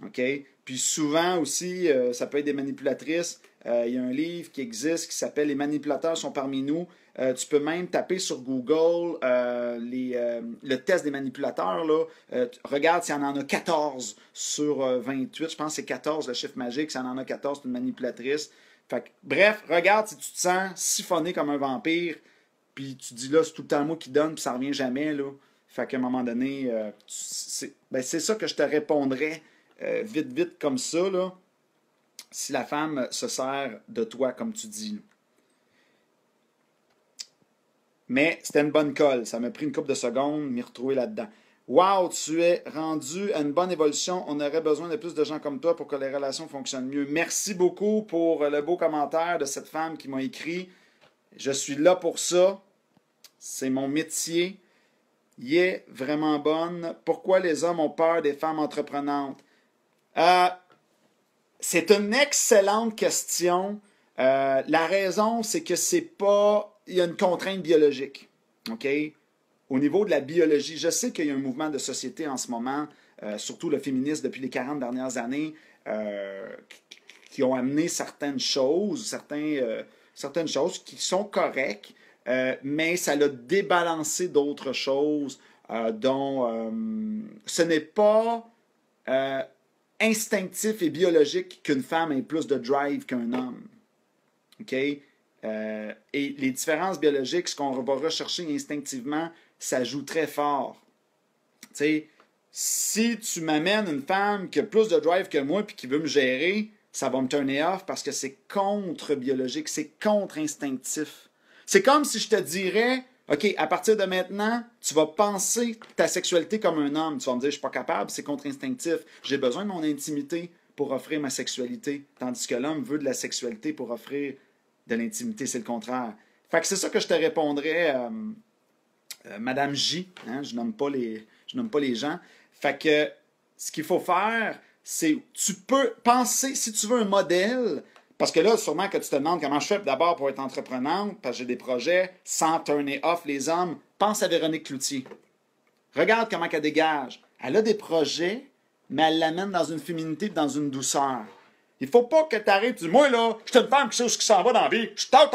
Speaker 1: OK? Puis souvent aussi, ça peut être des manipulatrices. Il y a un livre qui existe qui s'appelle « Les manipulateurs sont parmi nous ». Tu peux même taper sur Google le test des manipulateurs. Là. Regarde s'il y en a 14 sur 28. Je pense que c'est 14 le chiffre magique. S'il y en a 14, c'est une manipulatrice. Fait que, bref, regarde si tu te sens siphonné comme un vampire, puis tu dis là, c'est tout le temps moi qui donne, puis ça revient jamais, là. Fait qu'à un moment donné, c'est ça que je te répondrais vite comme ça, là, si la femme se sert de toi, comme tu dis. Là. Mais c'était une bonne colle. Ça m'a pris une couple de secondes, m'y retrouver là-dedans. Wow, tu es rendu à une bonne évolution. On aurait besoin de plus de gens comme toi pour que les relations fonctionnent mieux. Merci beaucoup pour le beau commentaire de cette femme qui m'a écrit. Je suis là pour ça. C'est mon métier. Il est vraiment bonne. Pourquoi les hommes ont peur des femmes entreprenantes? C'est une excellente question. La raison, c'est que c'est pas... Il y a une contrainte biologique. OK? au niveau de la biologie, je sais qu'il y a un mouvement de société en ce moment, surtout le féministe depuis les 40 dernières années, qui ont amené certaines choses, certaines choses qui sont correctes, mais ça l'a débalancé d'autres choses dont ce n'est pas instinctif et biologique qu'une femme ait plus de drive qu'un homme. OK? Et les différences biologiques, ce qu'on va rechercher instinctivement, ça joue très fort. Tu sais, si tu m'amènes une femme qui a plus de drive que moi et qui veut me gérer, ça va me turner off parce que c'est contre-biologique, c'est contre-instinctif. C'est comme si je te dirais, OK, à partir de maintenant, tu vas penser ta sexualité comme un homme. Tu vas me dire, je ne suis pas capable, c'est contre-instinctif. J'ai besoin de mon intimité pour offrir ma sexualité. Tandis que l'homme veut de la sexualité pour offrir de l'intimité, c'est le contraire. Fait que c'est ça que je te répondrais, Madame J. Hein, je nomme pas les gens. Fait que ce qu'il faut faire, c'est tu peux penser, si tu veux un modèle, parce que là, sûrement que tu te demandes comment je fais d'abord pour être entreprenante, parce que j'ai des projets sans turner off les hommes. Pense à Véronique Cloutier. Regarde comment elle dégage. Elle a des projets, mais elle l'amène dans une féminité et dans une douceur. Il faut pas que tu arrêtes, tu dis, moi là, je suis une femme qui sait où ce qui s'en va dans la vie. Je suis tard,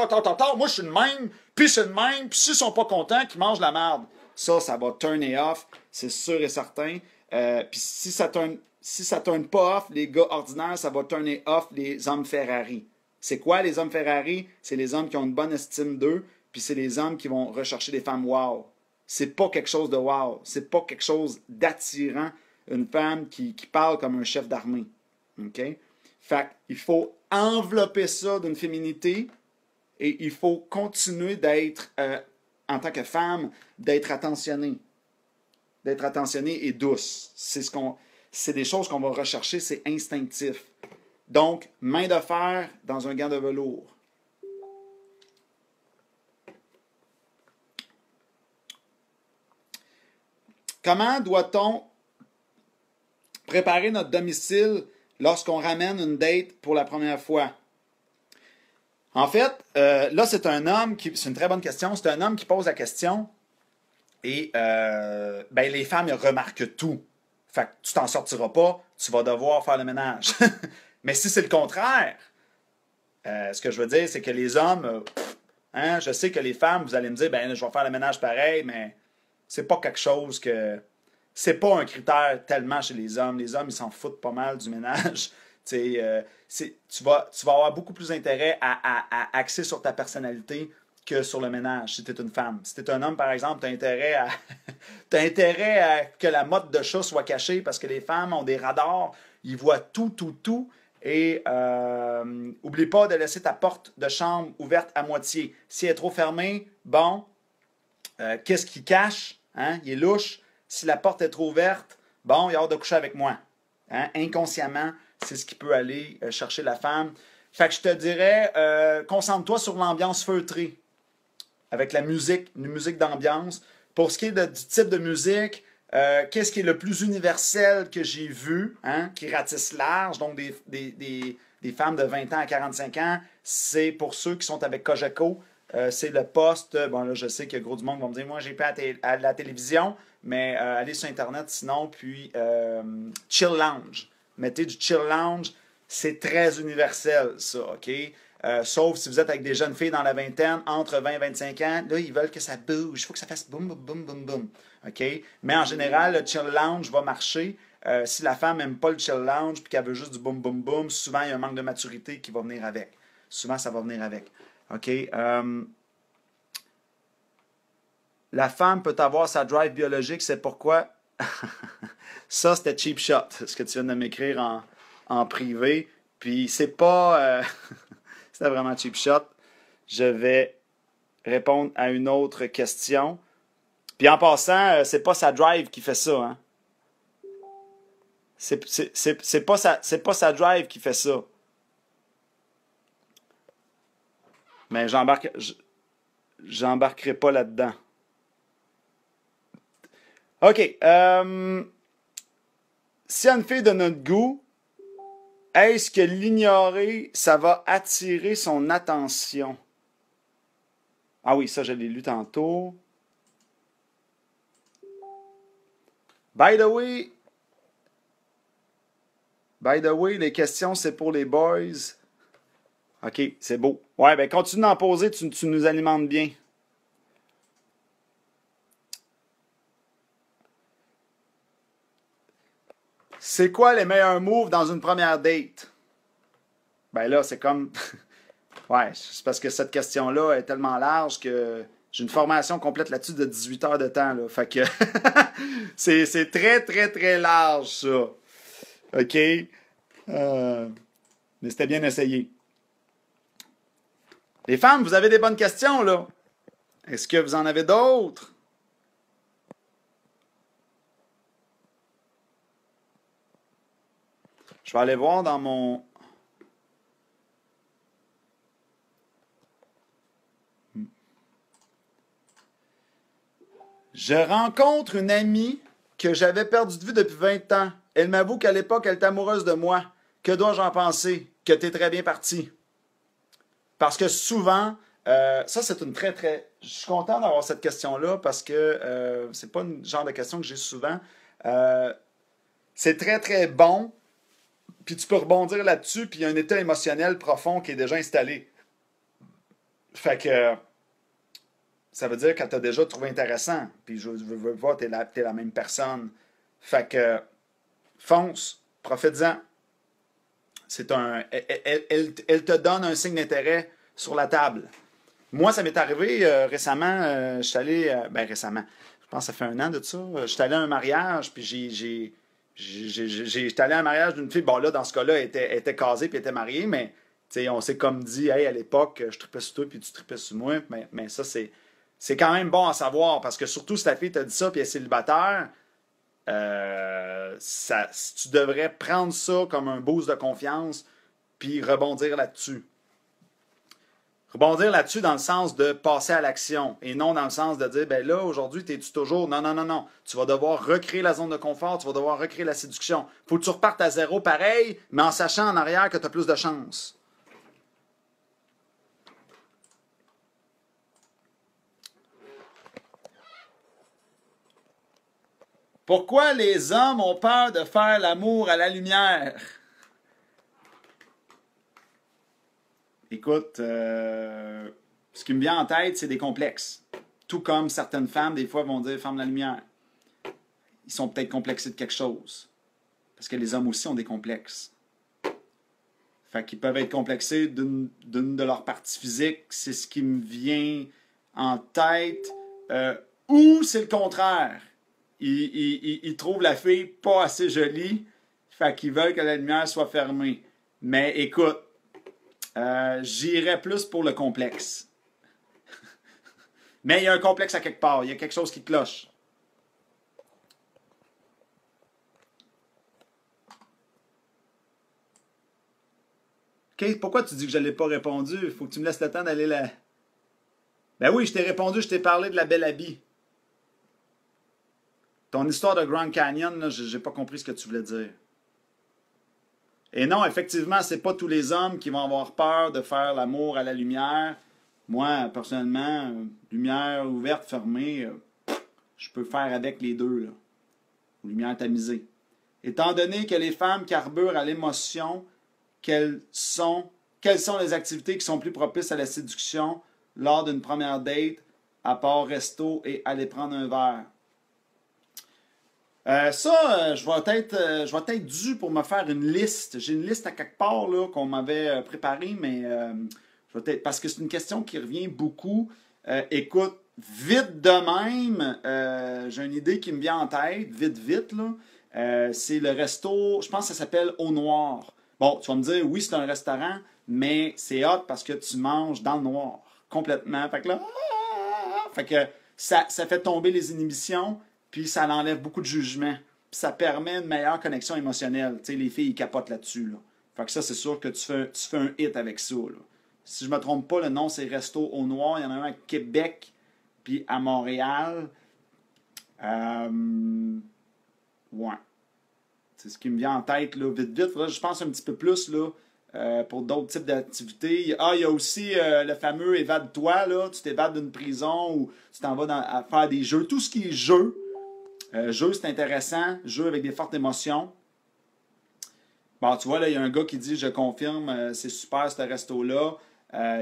Speaker 1: moi je suis une même, puis c'est une même, puis s'ils sont pas contents, qu'ils mangent la merde. Ça va turner off, c'est sûr et certain. Puis si ça turne pas off les gars ordinaires, ça va turner off les hommes Ferrari. C'est quoi les hommes Ferrari? C'est les hommes qui ont une bonne estime d'eux, puis c'est les hommes qui vont rechercher des femmes wow. C'est pas quelque chose de wow. C'est pas quelque chose d'attirant, une femme qui parle comme un chef d'armée. OK? Fait qu'il faut envelopper ça d'une féminité et il faut continuer d'être, en tant que femme, d'être attentionnée. D'être attentionnée et douce. C'est des choses qu'on va rechercher, c'est instinctif. Donc, main de fer dans un gant de velours. Comment doit-on préparer notre domicile lorsqu'on ramène une date pour la première fois? En fait, là, c'est une très bonne question, c'est un homme qui pose la question et les femmes ils remarquent tout. Fait que tu t'en sortiras pas, tu vas devoir faire le ménage. Mais si c'est le contraire, ce que je veux dire, c'est que les hommes, je sais que les femmes, vous allez me dire, je vais faire le ménage pareil, mais c'est pas quelque chose que... C'est pas un critère tellement chez les hommes. Les hommes, ils s'en foutent pas mal du ménage. Tu vas avoir beaucoup plus intérêt à axer sur ta personnalité que sur le ménage si tu es une femme. Si tu es un homme, par exemple, tu as intérêt à que la motte de chat soit cachée parce que les femmes ont des radars, ils voient tout. Et oublie pas de laisser ta porte de chambre ouverte à moitié. Si elle est trop fermée, qu'est-ce qui cache? Hein? Il est louche. Si la porte est trop ouverte, il a hâte de coucher avec moi. Hein? Inconsciemment, c'est ce qui peut aller chercher la femme. Fait que je te dirais, concentre-toi sur l'ambiance feutrée avec la musique, une musique d'ambiance. Pour ce qui est du type de musique, qu'est-ce qui est le plus universel que j'ai vu, qui ratisse large, donc des femmes de 20 ans à 45 ans, c'est pour ceux qui sont avec Cogeco, c'est le poste, là je sais qu'il y a gros du monde qui vont me dire, moi j'ai pas à la télévision, mais allez sur Internet sinon, puis Chill Lounge. Mettez du Chill Lounge, c'est très universel ça, OK? Sauf si vous êtes avec des jeunes filles dans la vingtaine, entre 20 et 25 ans, là, ils veulent que ça bouge. Il faut que ça fasse boum, boum, boum, boum, boum. OK? Mais en général, le chill lounge va marcher. Si la femme n'aime pas le chill lounge et qu'elle veut juste du boum, boum, boum, souvent, il y a un manque de maturité qui va venir avec. Souvent, ça va venir avec. OK? La femme peut avoir sa drive biologique, c'est pourquoi... Ça, c'était cheap shot, ce que tu viens de m'écrire en privé. Puis, c'est pas... C'était vraiment cheap shot. Je vais répondre à une autre question. Puis en passant, c'est pas sa drive qui fait ça. Hein? C'est pas sa drive qui fait ça. Mais j'embarquerai pas là-dedans. OK. Si une fille de notre goût, est-ce que l'ignorer, ça va attirer son attention? Ah oui, ça, je l'ai lu tantôt. By the way, les questions, c'est pour les boys. OK, c'est beau. Ouais, ben continue d'en poser, tu nous alimentes bien. C'est quoi les meilleurs moves dans une première date? Ben là, c'est comme... Ouais, c'est parce que cette question-là est tellement large que j'ai une formation complète là-dessus de 18 heures de temps, là. Fait que c'est très, très, très large, ça. OK? Mais c'était bien essayé. Les femmes, vous avez des bonnes questions, là. Est-ce que vous en avez d'autres? Je vais aller voir dans mon... Je rencontre une amie que j'avais perdue de vue depuis 20 ans. Elle m'avoue qu'à l'époque, elle est amoureuse de moi. Que dois-je en penser? Que t'es très bien parti. Parce que souvent, ça c'est une très très... Je suis content d'avoir cette question-là parce que c'est pas une genre de question que j'ai souvent. C'est très très bon, puis tu peux rebondir là-dessus, puis il y a un état émotionnel profond qui est déjà installé. Fait que ça veut dire qu'elle t'a déjà trouvé intéressant, puis je veux voir, t'es la même personne. Fait que fonce, profites-en. C'est un... Elle te donne un signe d'intérêt sur la table. Moi, ça m'est arrivé récemment. Je suis allé... ben, récemment. Je pense que ça fait 1 an de ça. Je suis allé à un mariage, puis j'étais allé à un mariage d'une fille. Bon, là, dans ce cas-là, elle était casée, puis elle était mariée, mais on s'est comme dit, hey, à l'époque, je tripais sur toi, puis tu tripais sur moi. Mais ça, c'est quand même bon à savoir, parce que surtout si ta fille t'a dit ça, puis elle est célibataire, tu devrais prendre ça comme un boost de confiance puis rebondir là-dessus. Rebondir là-dessus dans le sens de passer à l'action et non dans le sens de dire, ben là, aujourd'hui, t'es-tu toujours... Non, non, non, non. Tu vas devoir recréer la zone de confort, tu vas devoir recréer la séduction. Faut que tu repartes à zéro pareil, mais en sachant en arrière que tu as plus de chance. Pourquoi les hommes ont peur de faire l'amour à la lumière? Écoute, ce qui me vient en tête, c'est des complexes. Tout comme certaines femmes, des fois, vont dire « ferme la lumière ». Ils sont peut-être complexés de quelque chose. Parce que les hommes aussi ont des complexes. Fait qu'ils peuvent être complexés d'une de leurs parties physiques. C'est ce qui me vient en tête. Ou c'est le contraire. Ils trouvent la fille pas assez jolie. Fait qu'ils veulent que la lumière soit fermée. Mais écoute, j'irais plus pour le complexe. Mais il y a un complexe à quelque part. Il y a quelque chose qui cloche. OK, pourquoi tu dis que je ne l'ai pas répondu? Il faut que tu me laisses le temps d'aller là. Ben oui, je t'ai répondu, je t'ai parlé de la Belle Abby. Ton histoire de Grand Canyon, je n'ai pas compris ce que tu voulais dire. Et non, effectivement, c'est pas tous les hommes qui vont avoir peur de faire l'amour à la lumière. Moi, personnellement, lumière ouverte, fermée, je peux faire avec les deux, là. Lumière tamisée. Étant donné que les femmes carburent à l'émotion, quelles sont les activités qui sont plus propices à la séduction lors d'une première date, à part resto et aller prendre un verre? Je vais être dû pour me faire une liste. J'ai une liste à quelque part là, qu'on m'avait préparée, mais parce que c'est une question qui revient beaucoup. Écoute, vite de même, j'ai une idée qui me vient en tête, vite, là. C'est le resto, je pense que ça s'appelle Au Noir. Bon, tu vas me dire, oui, c'est un restaurant, mais c'est hot parce que tu manges dans le noir, complètement. Fait que là, fait que ça fait tomber les inhibitions. Puis ça enlève beaucoup de jugement. Puis ça permet une meilleure connexion émotionnelle. Tu sais, les filles, ils capotent là-dessus. Là. Fait que ça, c'est sûr que tu fais un hit avec ça. Là. Si je ne me trompe pas, le nom, c'est Resto au Noir. Il y en a un à Québec, puis à Montréal. Ouais. C'est ce qui me vient en tête, là, vite. Là, je pense un petit peu plus, là, pour d'autres types d'activités. Il y a aussi le fameux évade-toi, là. Tu t'évades d'une prison ou tu t'en vas à faire des jeux. Tout ce qui est jeu, Jeu, c'est intéressant. Jeu avec des fortes émotions. Bon, tu vois, là, il y a un gars qui dit, je confirme, c'est super ce resto-là.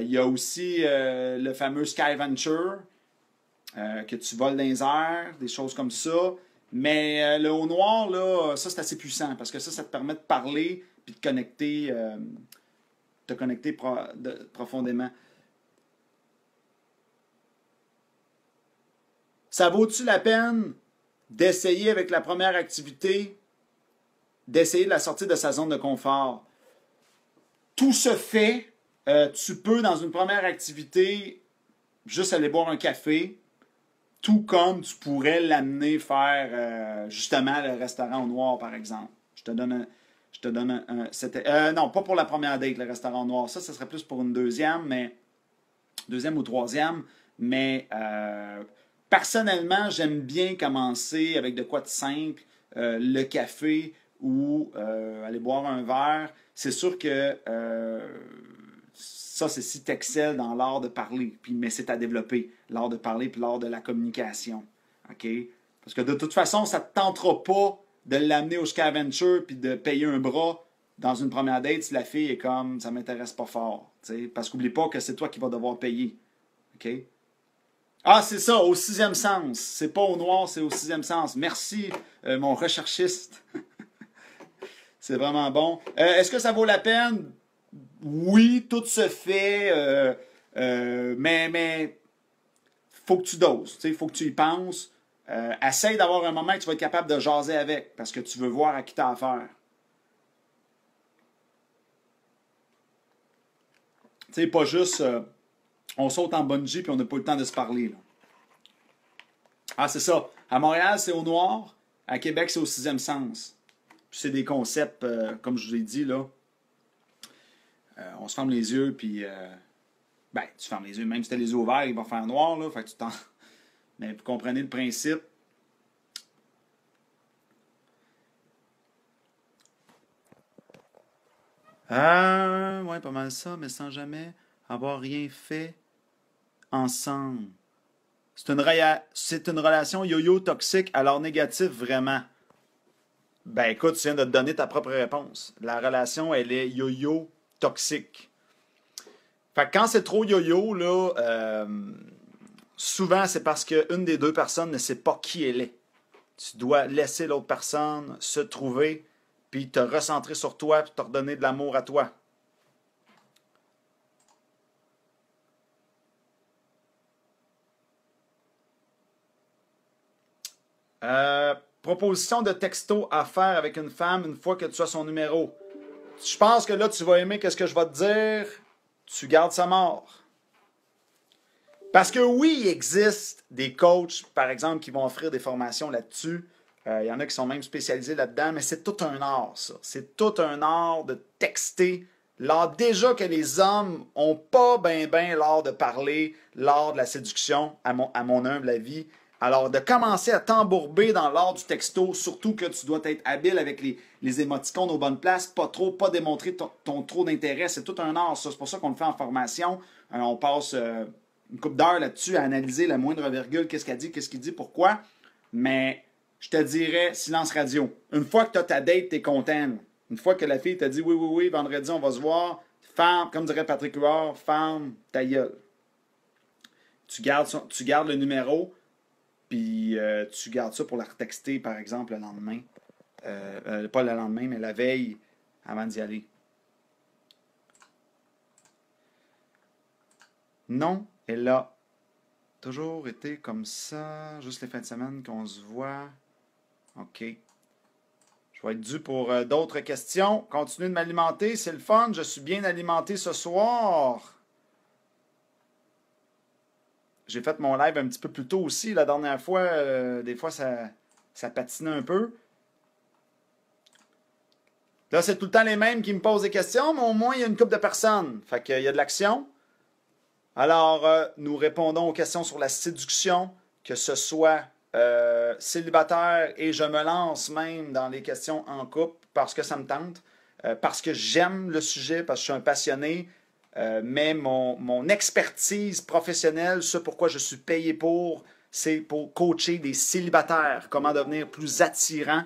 Speaker 1: Il y a aussi le fameux Sky Venture, que tu voles dans les airs, des choses comme ça. Mais le haut noir, là, ça, c'est assez puissant parce que ça te permet de parler puis de te connecter profondément. Ça vaut-tu la peine d'essayer avec la première activité, d'essayer de la sortir de sa zone de confort? Tout se fait. Tu peux, dans une première activité, juste aller boire un café, tout comme tu pourrais l'amener faire justement le restaurant au noir, par exemple. Je te donne non, pas pour la première date, le restaurant au noir. Ça serait plus pour une deuxième ou troisième. Mais personnellement, j'aime bien commencer avec de quoi de simple, le café ou aller boire un verre. C'est sûr que ça, c'est si tu excelles dans l'art de parler, mais c'est à développer, l'art de parler puis l'art de la communication. OK? Parce que de toute façon, ça ne te tentera pas de l'amener au scavenger puis de payer un bras dans une première date si la fille est comme ça m'intéresse pas fort. T'sais? Parce qu'oublie pas que c'est toi qui vas devoir payer. OK? Ah, c'est ça, au sixième sens. C'est pas au noir, c'est au sixième sens. Merci, mon recherchiste. C'est vraiment bon. Est-ce que ça vaut la peine? Oui, tout se fait, mais faut que tu doses, il faut que tu y penses. Essaye d'avoir un moment que tu vas être capable de jaser avec, parce que tu veux voir à qui t'as affaire. Tu sais, pas juste on saute en bungee puis on n'a pas eu le temps de se parler. Là. Ah, c'est ça. À Montréal, c'est au noir. À Québec, c'est au sixième sens. Puis c'est des concepts, comme je vous l'ai dit, là. On se ferme les yeux, puis... ben, tu fermes les yeux. Même si tu as les yeux ouverts, il va faire noir, là. Fait que tu t'en... Mais vous comprenez le principe. Ouais, pas mal ça, mais sans jamais avoir rien fait ensemble. C'est une relation yo-yo toxique, alors négatif, vraiment. Ben écoute, tu viens de te donner ta propre réponse. La relation, elle est yo-yo toxique. Fait que quand c'est trop yo-yo, là, souvent c'est parce qu'une des deux personnes ne sait pas qui elle est. Tu dois laisser l'autre personne se trouver, puis te recentrer sur toi, puis te redonner de l'amour à toi. Proposition de texto à faire avec une femme une fois que tu as son numéro. Je pense que là, tu vas aimer ce que je vais te dire. Tu gardes sa mort. Parce que oui, il existe des coachs, par exemple, qui vont offrir des formations là-dessus. Il y en a qui sont même spécialisés là-dedans, mais c'est tout un art, ça. C'est tout un art de texter. L'art déjà que les hommes ont pas ben l'art de parler, l'art de la séduction, à mon humble avis. Alors, de commencer à t'embourber dans l'art du texto, surtout que tu dois être habile avec les émoticônes aux bonnes places, pas démontrer ton trop d'intérêt. C'est tout un art, ça. C'est pour ça qu'on le fait en formation. On passe une couple d'heures là-dessus à analyser la moindre virgule, qu'est-ce qu'elle dit, qu'est-ce qu'il dit, pourquoi. Mais je te dirais silence radio. Une fois que tu as ta date, tu es content. Une fois que la fille t'a dit oui, vendredi, on va se voir, ferme, comme dirait Patrick Huard, ferme ta gueule. Tu gardes le numéro, puis tu gardes ça pour la retexter, par exemple, le lendemain. Pas le lendemain, mais la veille avant d'y aller. Non, elle a toujours été comme ça, juste les fins de semaine qu'on se voit. OK. Je vais être dû pour d'autres questions. Continuez de m'alimenter, c'est le fun. Je suis bien alimenté ce soir. J'ai fait mon live un petit peu plus tôt aussi. La dernière fois, des fois, ça patinait un peu. Là, c'est tout le temps les mêmes qui me posent des questions, mais au moins, il y a une couple de personnes. Fait qu'il y a de l'action. Alors, nous répondons aux questions sur la séduction, que ce soit célibataire, et je me lance même dans les questions en couple parce que ça me tente, parce que j'aime le sujet, parce que je suis un passionné, mais mon expertise professionnelle, ce pourquoi je suis payé pour, c'est pour coacher des célibataires, comment devenir plus attirant.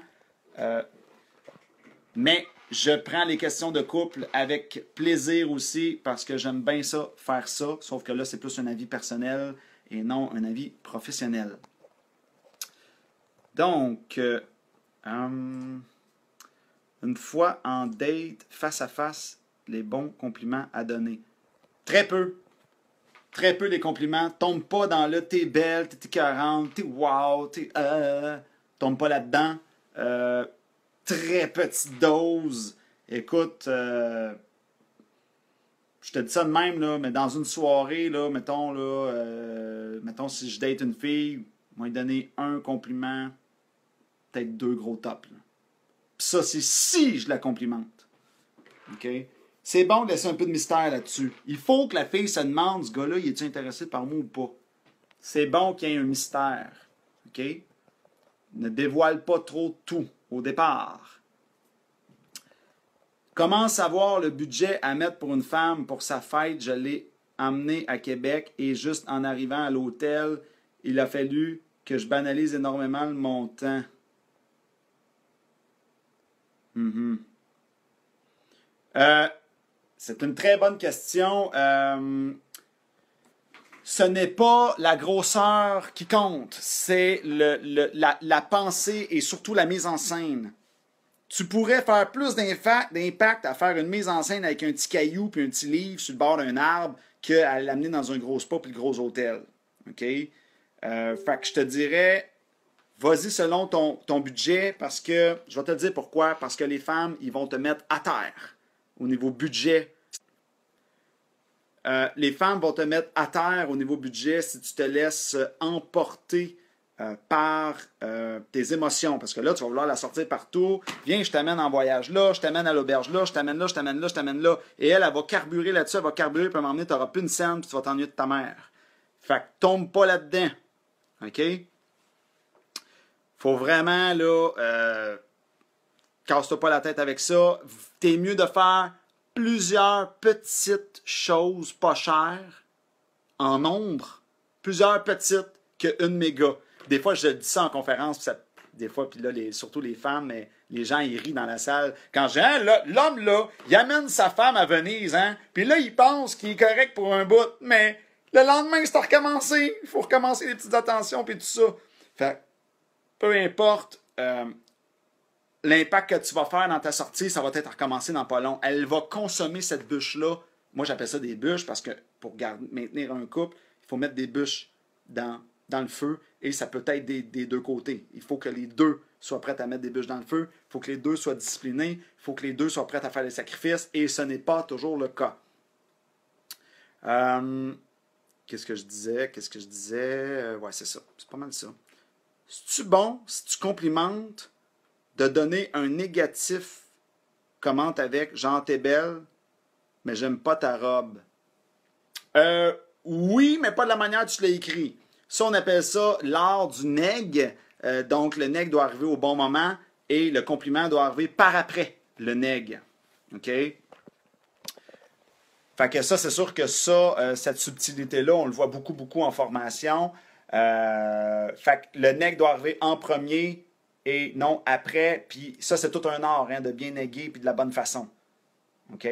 Speaker 1: Mais je prends les questions de couple avec plaisir aussi parce que j'aime bien ça, faire ça. Sauf que là, c'est plus un avis personnel et non un avis professionnel. Donc, une fois en date, face à face, les bons compliments à donner. Très peu. Très peu les compliments. Tombe pas dans le t'es belle, t'es écœurante, t'es wow, t'es tombe pas là-dedans. Très petite dose. Écoute, je te dis ça de même, là, mais dans une soirée, là, mettons si je date une fille, moi lui donner un compliment, peut-être 2 gros tops. Là. Puis ça, c'est si je la complimente. OK? C'est bon de laisser un peu de mystère là-dessus. Il faut que la fille se demande, ce gars-là, il est-tu intéressé par moi ou pas? C'est bon qu'il y ait un mystère. OK? Ne dévoile pas trop tout au départ. Comment savoir le budget à mettre pour une femme pour sa fête? Je l'ai emmenée à Québec et juste en arrivant à l'hôtel, il a fallu que je banalise énormément le montant. C'est une très bonne question. Ce n'est pas la grosseur qui compte, c'est la pensée et surtout la mise en scène. Tu pourrais faire plus d'impact à faire une mise en scène avec un petit caillou puis un petit livre sur le bord d'un arbre qu'à l'amener dans un gros spa puis le gros hôtel. OK? Fait que je te dirais, vas-y selon ton budget parce que, je vais te dire pourquoi, parce que les femmes, ils vont te mettre à terre au niveau budget. Les femmes vont te mettre à terre au niveau budget si tu te laisses emporter par tes émotions. Parce que là, tu vas vouloir la sortir partout. Viens, je t'amène en voyage là, je t'amène à l'auberge là, je t'amène là, je t'amène là, je t'amène là. Et elle va carburer là-dessus, elle va carburer, puis à un moment donné, tu n'auras plus une scène, puis tu vas t'ennuyer de ta mère. Fait que tombe pas là-dedans. OK? Faut vraiment, là, casse-toi pas la tête avec ça. T'es mieux de faire plusieurs petites choses pas chères en nombre, plusieurs petites qu'une méga. Des fois, je dis ça en conférence, des fois, puis là, surtout les femmes, mais les gens, ils rient dans la salle. Quand je dis, hein, l'homme, là, il amène sa femme à Venise, hein, puis là, il pense qu'il est correct pour un bout, mais le lendemain, c'est à recommencer. Il faut recommencer les petites attentions, puis tout ça. Fait peu importe l'impact que tu vas faire dans ta sortie, ça va être à recommencer dans pas long. Elle va consommer cette bûche-là. Moi, j'appelle ça des bûches parce que pour maintenir un couple, il faut mettre des bûches dans le feu et ça peut être des deux côtés. Il faut que les deux soient prêts à mettre des bûches dans le feu. Il faut que les deux soient disciplinés. Il faut que les deux soient prêts à faire des sacrifices et ce n'est pas toujours le cas. Qu'est-ce que je disais? Ouais, c'est ça. C'est pas mal ça. C'est-tu bon si tu complimentes de donner un négatif commente avec genre t'es belle, mais j'aime pas ta robe? Oui, mais pas de la manière dont tu l'as écrit. Ça, on appelle ça l'art du neg. Donc, le neg doit arriver au bon moment et le compliment doit arriver par après le neg. OK? Fait que ça, c'est sûr que ça, cette subtilité-là, on le voit beaucoup, beaucoup en formation. Fait que le neg doit arriver en premier et non après. Puis ça, c'est tout un art, hein, de bien néguer puis de la bonne façon. OK?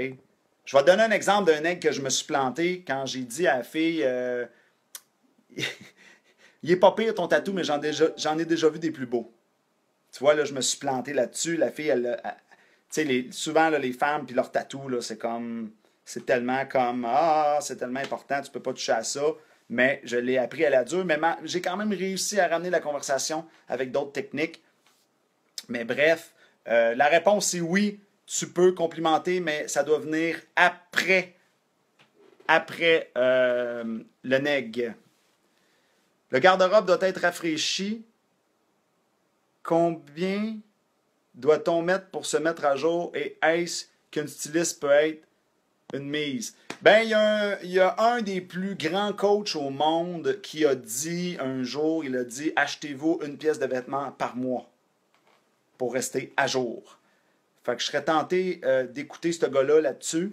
Speaker 1: Je vais te donner un exemple d'un neg que je me suis planté quand j'ai dit à la fille il est pas pire ton tatou, mais j'en ai déjà vu des plus beaux. Tu vois, là, je me suis planté là-dessus. La fille, tu sais, souvent, là, les femmes puis leur tatou, là, c'est tellement comme, c'est tellement important, tu peux pas toucher à ça. Mais je l'ai appris à la dure. Mais j'ai quand même réussi à ramener la conversation avec d'autres techniques. Mais bref, la réponse c'est oui, tu peux complimenter, mais ça doit venir après le neg. Le garde-robe doit être rafraîchi. Combien doit-on mettre pour se mettre à jour et est-ce qu'une styliste peut être une mise? Ben, il y a un des plus grands coachs au monde qui a dit un jour, il a dit, achetez-vous une pièce de vêtements par mois pour rester à jour. Fait que je serais tenté d'écouter ce gars-là là-dessus.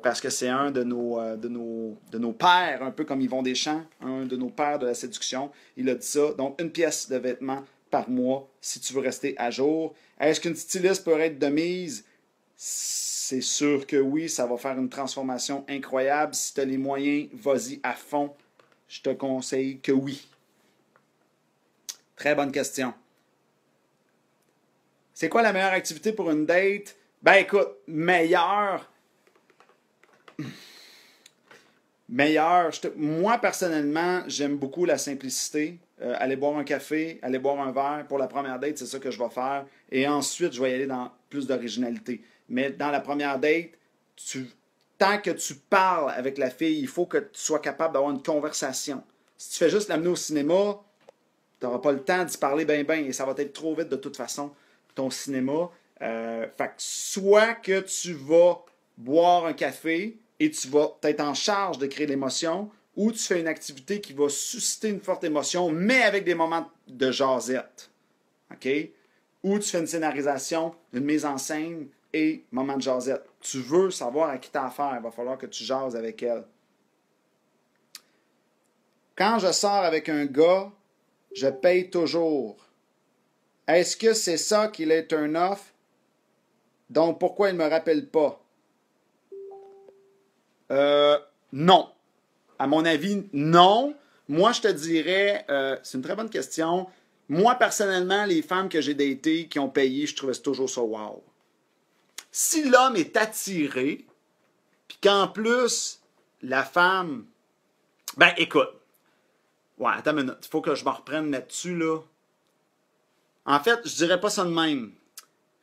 Speaker 1: parce que c'est un de nos pères, un peu comme Yvon Deschamps, un de nos pères de la séduction. Il a dit ça. Donc, une pièce de vêtements par mois si tu veux rester à jour. Est-ce qu'une styliste peut être de mise? C'est sûr que oui, ça va faire une transformation incroyable. Si tu as les moyens, vas-y à fond. Je te conseille que oui. Très bonne question. C'est quoi la meilleure activité pour une date? Ben écoute, meilleure. Moi, personnellement, j'aime beaucoup la simplicité. Aller boire un café, aller boire un verre. Pour la première date, c'est ça que je vais faire. Et ensuite, je vais y aller dans plus d'originalité. Mais dans la première date, tant que tu parles avec la fille, il faut que tu sois capable d'avoir une conversation. Si tu fais juste l'amener au cinéma, tu n'auras pas le temps d'y parler ben et ça va être trop vite de toute façon, ton cinéma. Fait que soit que tu vas boire un café et tu vas être en charge de créer l'émotion, ou tu fais une activité qui va susciter une forte émotion, mais avec des moments de jasette. OK? Ou tu fais une scénarisation, une mise en scène et moment de jasette. Tu veux savoir à qui t'as affaire, il va falloir que tu jases avec elle. Quand je sors avec un gars, je paye toujours. Est-ce que c'est ça qu'il est turn off? Donc, pourquoi il ne me rappelle pas? Non. À mon avis, non. Moi, je te dirais, c'est une très bonne question. Moi, personnellement, les femmes que j'ai datées qui ont payé, je trouvais toujours ça wow. Si l'homme est attiré, puis qu'en plus, la femme... Ben, écoute. Ouais, attends une minute. Il faut que je me reprenne là-dessus, là. En fait, je dirais pas ça de même.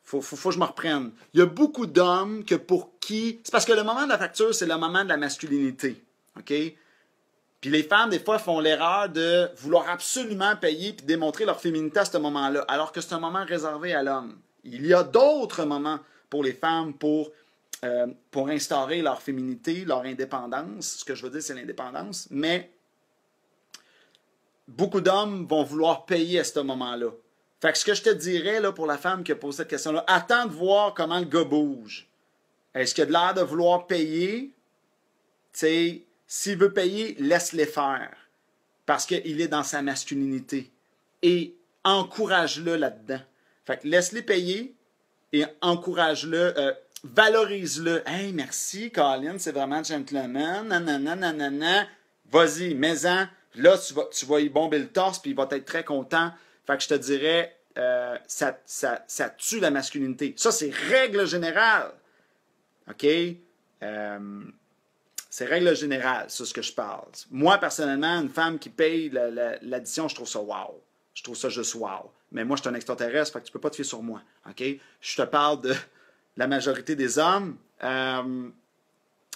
Speaker 1: Faut que je me reprenne. Il y a beaucoup d'hommes que pour qui... C'est parce que le moment de la facture, c'est le moment de la masculinité. OK? Puis les femmes, des fois, font l'erreur de vouloir absolument payer puis démontrer leur féminité à ce moment-là, alors que c'est un moment réservé à l'homme. Il y a d'autres moments pour les femmes pour instaurer leur féminité, leur indépendance. Ce que je veux dire, c'est l'indépendance. Mais beaucoup d'hommes vont vouloir payer à ce moment-là. Fait que ce que je te dirais là, pour la femme qui a posé cette question-là, attends de voir comment le gars bouge. Est-ce qu'il a de l'air de vouloir payer? Tu sais, s'il veut payer, laisse-les faire. Parce qu'il est dans sa masculinité. Et encourage-le là-dedans. Fait que laisse-les payer et encourage-le, valorise-le. Hey, merci, Colin, c'est vraiment gentleman. Nanana, nanana. Vas-y, mets-en. Là, tu vas y bomber le torse, puis il va être très content. Fait que je te dirais, ça tue la masculinité. Ça, c'est règle générale. OK? C'est règle générale, c'est ce que je parle. Moi, personnellement, une femme qui paye l'addition, je trouve ça wow. Je trouve ça juste wow. Mais moi, je suis un extraterrestre, fait que tu peux pas te fier sur moi. OK? Je te parle de la majorité des hommes.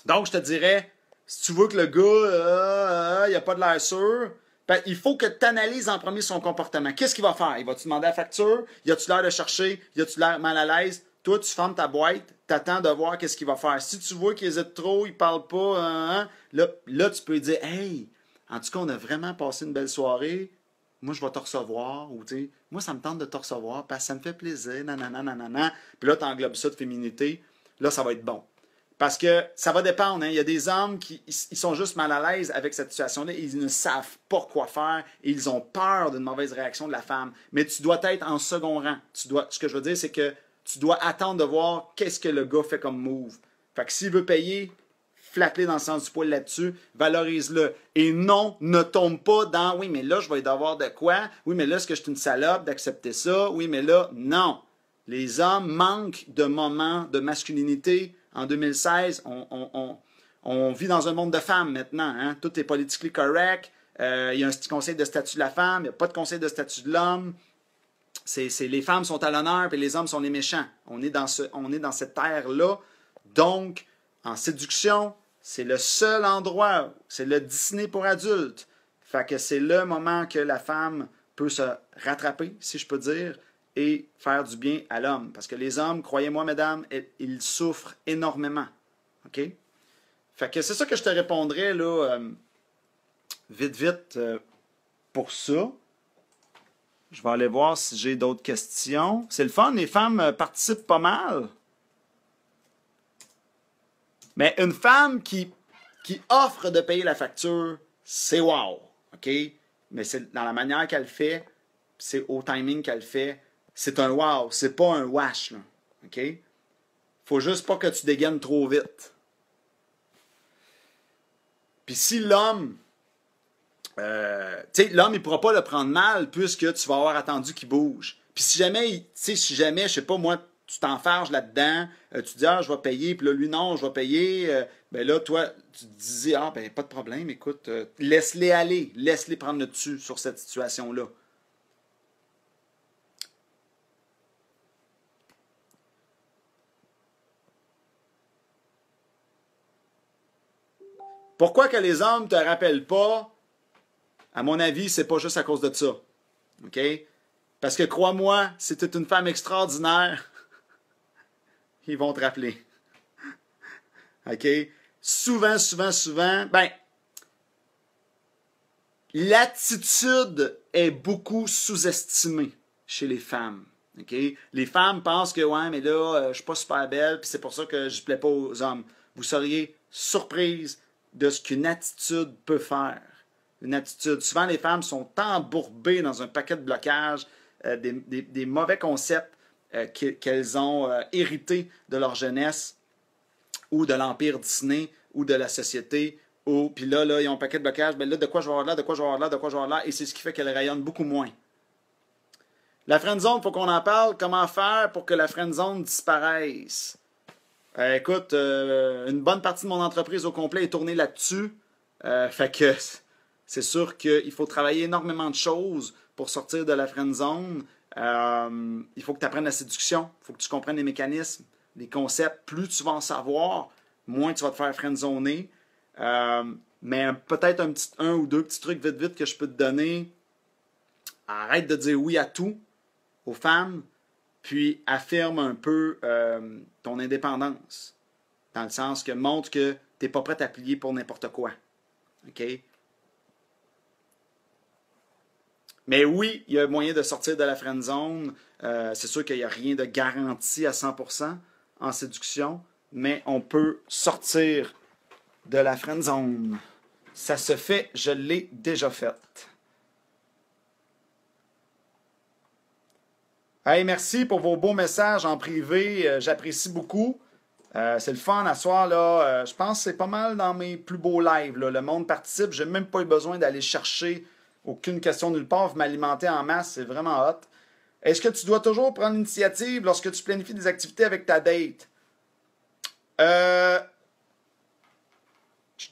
Speaker 1: Donc, je te dirais, si tu veux que le gars, il n'a pas de l'air sûr, ben, il faut que tu analyses en premier son comportement. Qu'est-ce qu'il va faire? Il va-tu demander la facture? Y a-tu l'air de chercher? Y a-tu l'air mal à l'aise? Toi, tu fermes ta boîte, t'attends de voir qu'est-ce qu'il va faire. Si tu vois qu'il hésite trop, il parle pas, là, tu peux lui dire, hey, en tout cas, on a vraiment passé une belle soirée. Moi, je vais te recevoir. Ou, tu sais, moi, ça me tente de te recevoir parce que ça me fait plaisir. Nanana, nanana. Puis là, tu englobes ça de féminité. Là, ça va être bon. Parce que ça va dépendre. Hein. Il y a des hommes qui ils sont juste mal à l'aise avec cette situation-là. Ils ne savent pas quoi faire et ils ont peur d'une mauvaise réaction de la femme. Mais tu dois être en second rang. Ce que je veux dire, c'est que tu dois attendre de voir qu'est-ce que le gars fait comme move. Fait que s'il veut payer, flatte-le dans le sens du poil là-dessus, valorise-le. Et non, ne tombe pas dans « oui, mais là, je vais devoir de quoi? Oui, mais là, est-ce que je suis une salope d'accepter ça? Oui, mais là, non. » Les hommes manquent de moments de masculinité. En 2016, on vit dans un monde de femmes maintenant. Hein? Tout est politiquement correct. Il y a un conseil de statut de la femme. Il n'y a pas de conseil de statut de l'homme. Les femmes sont à l'honneur et les hommes sont les méchants. On est dans cette ère-là. Donc, en séduction, c'est le seul endroit, c'est le Disney pour adultes. Fait que c'est le moment que la femme peut se rattraper, si je peux dire, et faire du bien à l'homme. Parce que les hommes, croyez-moi, mesdames, ils souffrent énormément. OK? Fait que c'est ça que je te répondrais, là, vite, pour ça. Je vais aller voir si j'ai d'autres questions. C'est le fun, les femmes participent pas mal. Mais une femme qui offre de payer la facture, c'est wow. OK? Mais c'est dans la manière qu'elle fait, c'est au timing qu'elle fait. C'est un wow. C'est pas un wash. Là. OK? Faut juste pas que tu dégaines trop vite. Puis si l'homme, tu sais, l'homme, il pourra pas le prendre mal puisque tu vas avoir attendu qu'il bouge. Puis si jamais, je sais pas, moi, tu t'enfarges là-dedans, tu dis, ah, je vais payer, puis là, lui, non, je vais payer, ben là, toi, tu te disais, ah, ben, pas de problème, écoute, laisse-les aller, laisse-les prendre le dessus sur cette situation-là. Pourquoi que les hommes ne te rappellent pas? À mon avis, c'est pas juste à cause de ça. OK? Parce que crois-moi, si tu es une femme extraordinaire, ils vont te rappeler. OK? Souvent, ben, l'attitude est beaucoup sous-estimée chez les femmes. OK? Les femmes pensent que, ouais, mais là, je suis pas super belle, puis c'est pour ça que je plais pas aux hommes. Vous seriez surprise de ce qu'une attitude peut faire. Une attitude. Souvent, les femmes sont embourbées dans un paquet de blocages, des mauvais concepts qu'elles ont hérités de leur jeunesse ou de l'Empire Disney ou de la société. Puis là, ils ont un paquet de blocages. Ben là, de quoi je vais avoir là, de quoi je vais avoir là, de quoi je vais avoir là. Et c'est ce qui fait qu'elles rayonnent beaucoup moins. La friendzone, il faut qu'on en parle. Comment faire pour que la friendzone disparaisse? Écoute, une bonne partie de mon entreprise au complet est tournée là-dessus. Fait que c'est sûr qu'il faut travailler énormément de choses pour sortir de la friendzone. Il faut que tu apprennes la séduction. Il faut que tu comprennes les mécanismes, les concepts. Plus tu vas en savoir, moins tu vas te faire friendzoner. Mais peut-être un ou deux petits trucs vite que je peux te donner. Arrête de dire oui à tout aux femmes. Puis affirme un peu ton indépendance. Dans le sens que montre que tu n'es pas prêt à plier pour n'importe quoi. OK? Mais oui, il y a moyen de sortir de la friendzone. C'est sûr qu'il n'y a rien de garanti à 100% en séduction, mais on peut sortir de la friendzone. Ça se fait, je l'ai déjà fait. Hey, merci pour vos beaux messages en privé. J'apprécie beaucoup. C'est le fun à soir. Là. Je pense que c'est pas mal dans mes plus beaux lives. Là. Le monde participe. J'ai même pas eu besoin d'aller chercher aucune question nulle part. Vous m'alimentez en masse. C'est vraiment hot. Est-ce que tu dois toujours prendre l'initiative lorsque tu planifies des activités avec ta date? Je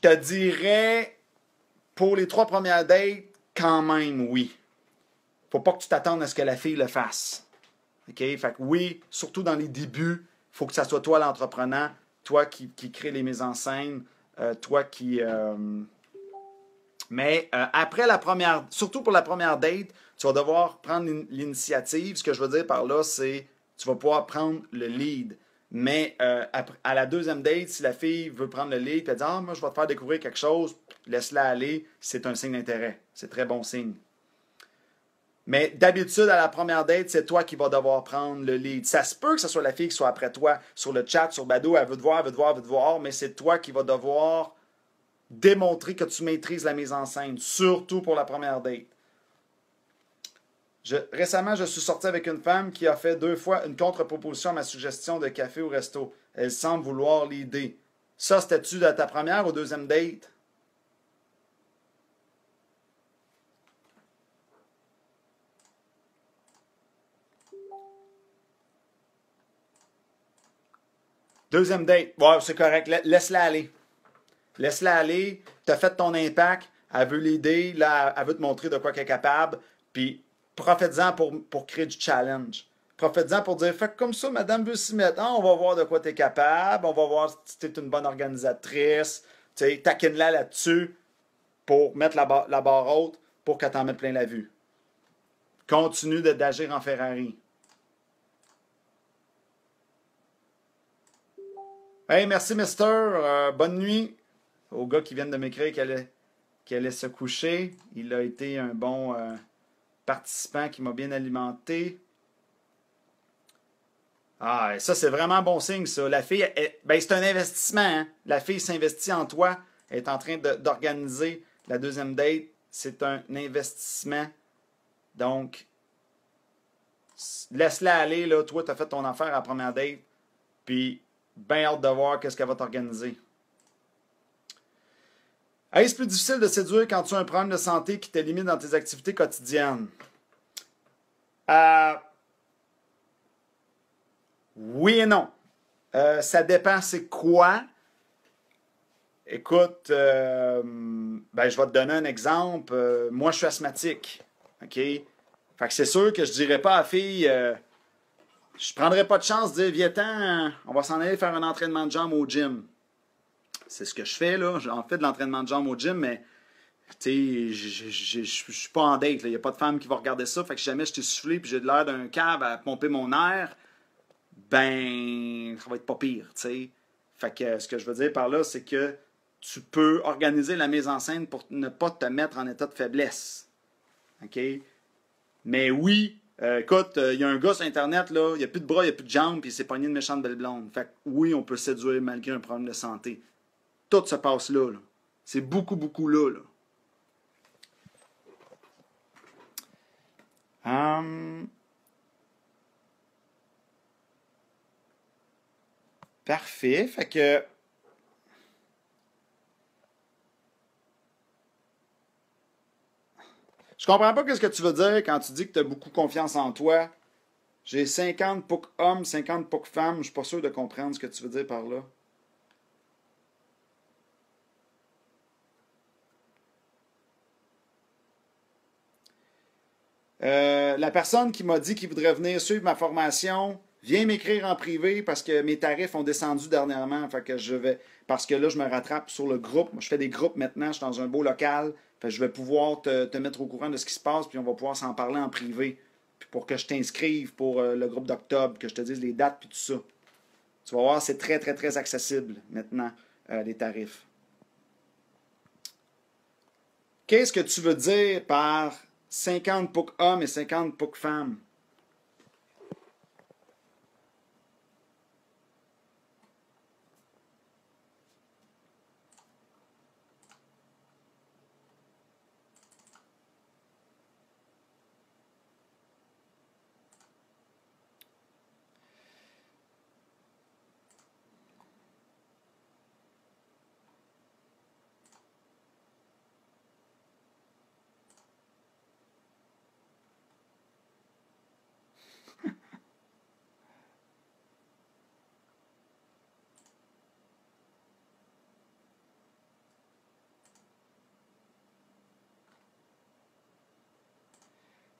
Speaker 1: te dirais, pour les 3 premières dates, quand même, oui. Faut pas que tu t'attendes à ce que la fille le fasse. OK? Fait que oui, surtout dans les débuts, il faut que ça soit toi l'entrepreneur, toi qui crée les mises en scène, toi qui... Mais après la première... Surtout pour la première date, tu vas devoir prendre l'initiative. Ce que je veux dire par là, c'est tu vas pouvoir prendre le lead. Mais à la deuxième date, si la fille veut prendre le lead et elle dit « Ah, moi, je vais te faire découvrir quelque chose », laisse-la aller, c'est un signe d'intérêt. C'est très bon signe. Mais d'habitude, à la première date, c'est toi qui vas devoir prendre le lead. Ça se peut que ce soit la fille qui soit après toi sur le chat, sur Badoo, elle veut te voir, mais c'est toi qui vas devoir démontrer que tu maîtrises la mise en scène, surtout pour la première date. Récemment, je suis sorti avec une femme qui a fait 2 fois une contre-proposition à ma suggestion de café au resto. Elle semble vouloir l'aider. Ça, c'était-tu de ta première ou deuxième date? Deuxième date. Ouais, c'est correct. Laisse-la aller. Laisse-la aller. Tu as fait ton impact. Elle veut l'aider. Là, elle veut te montrer de quoi elle est capable. Puis, profite-en pour créer du challenge. Profite-en pour dire, fais comme ça, madame veut s'y mettre. Ah, on va voir de quoi tu es capable. On va voir si tu es une bonne organisatrice. Tu sais, taquine-la là-dessus pour mettre la barre haute pour qu'elle t'en mette plein la vue. Continue d'agir en Ferrari. Hey, merci, Mister. Bonne nuit. Au gars qui vient de m'écrire qu'elle allait se coucher. Il a été un bon participant qui m'a bien alimenté. Ah, ça, c'est vraiment bon signe, ça. La fille, ben, c'est un investissement, hein. La fille s'investit en toi. Elle est en train d'organiser la deuxième date. C'est un investissement. Donc, laisse-la aller, là. Toi, tu as fait ton affaire à la première date. Puis, bien hâte de voir qu'est-ce qu'elle va t'organiser. Est-ce plus difficile de séduire quand tu as un problème de santé qui te limite dans tes activités quotidiennes? Euh, oui et non. Ça dépend c'est quoi. Écoute, ben, je vais te donner un exemple. Moi, je suis asthmatique. OK? Fait que c'est sûr que je dirais pas à la fille, je prendrais pas de chance de dire, viens-t'en, on va s'en aller faire un entraînement de jambes au gym. C'est ce que je fais, là. J'en fais de l'entraînement de jambes au gym, mais tu sais, je suis pas en date. Il n'y a pas de femme qui va regarder ça. Fait que si jamais je t'ai soufflé et j'ai de l'air d'un cave à pomper mon air, ben, ça va être pas pire, tu sais. Fait que ce que je veux dire par là, c'est que tu peux organiser la mise en scène pour ne pas te mettre en état de faiblesse. OK? Mais oui, écoute, il y a un gars sur Internet, là, il n'y a plus de bras, il n'y a plus de jambes, puis il s'est pogné une méchante belle blonde. Fait que oui, on peut séduire malgré un problème de santé. Tout se passe là, là. C'est beaucoup, beaucoup là, là. Parfait. Fait que je comprends pas ce que tu veux dire quand tu dis que tu as beaucoup confiance en toi. J'ai 50 pour hommes, 50 pour femmes. Je suis pas sûr de comprendre ce que tu veux dire par là. La personne qui m'a dit qu'il voudrait venir suivre ma formation, viens m'écrire en privé parce que mes tarifs ont descendu dernièrement. Fait que je vais. Parce que là, je me rattrape sur le groupe. Moi, je fais des groupes maintenant, je suis dans un beau local. Fait que je vais pouvoir te mettre au courant de ce qui se passe, puis on va pouvoir s'en parler en privé. Puis pour que je t'inscrive pour le groupe d'octobre, que je te dise les dates, puis tout ça. Tu vas voir, c'est très, très, très accessible maintenant, les tarifs. Qu'est-ce que tu veux dire par 50 pour hommes et 50 pour femmes?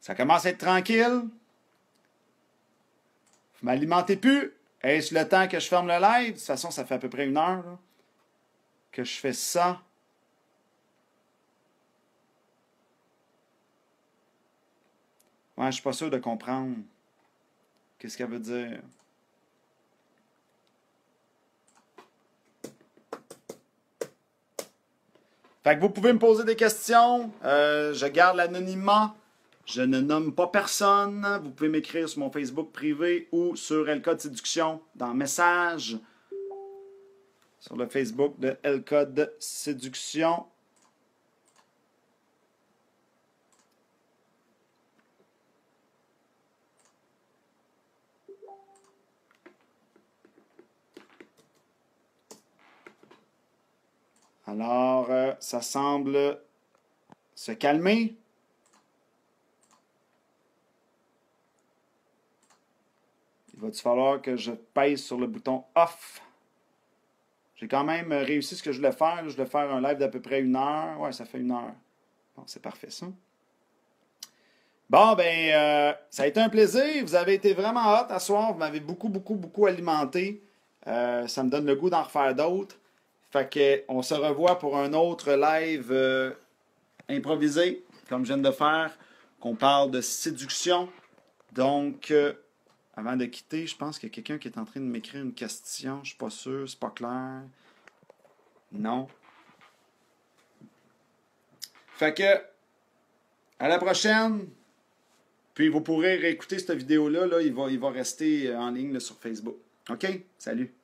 Speaker 1: Ça commence à être tranquille. Vous m'alimentez plus. Est-ce le temps que je ferme le live? De toute façon, ça fait à peu près 1 heure là, que je fais ça. Ouais, je suis pas sûr de comprendre. Qu'est-ce qu'elle veut dire? Fait que vous pouvez me poser des questions. Je garde l'anonymat. Je ne nomme pas personne. Vous pouvez m'écrire sur mon Facebook privé ou sur LCode Séduction dans Message. Sur le Facebook de LCode Séduction. Alors, ça semble se calmer. Il va-tu falloir que je pèse sur le bouton off? J'ai quand même réussi ce que je voulais faire. Je voulais faire un live d'à peu près 1 heure. Ouais, ça fait 1 heure. Bon, c'est parfait ça. Bon, ben, ça a été un plaisir. Vous avez été vraiment hot à soir. Vous m'avez beaucoup, beaucoup, beaucoup alimenté. Ça me donne le goût d'en refaire d'autres. Fait que on se revoit pour un autre live improvisé, comme je viens de faire, qu'on parle de séduction. Donc, avant de quitter, je pense qu'il y a quelqu'un qui est en train de m'écrire une question. Je suis pas sûr, c'est pas clair. Non. Fait que, à la prochaine. Puis vous pourrez réécouter cette vidéo-là, là, il va rester en ligne là, sur Facebook. OK? Salut!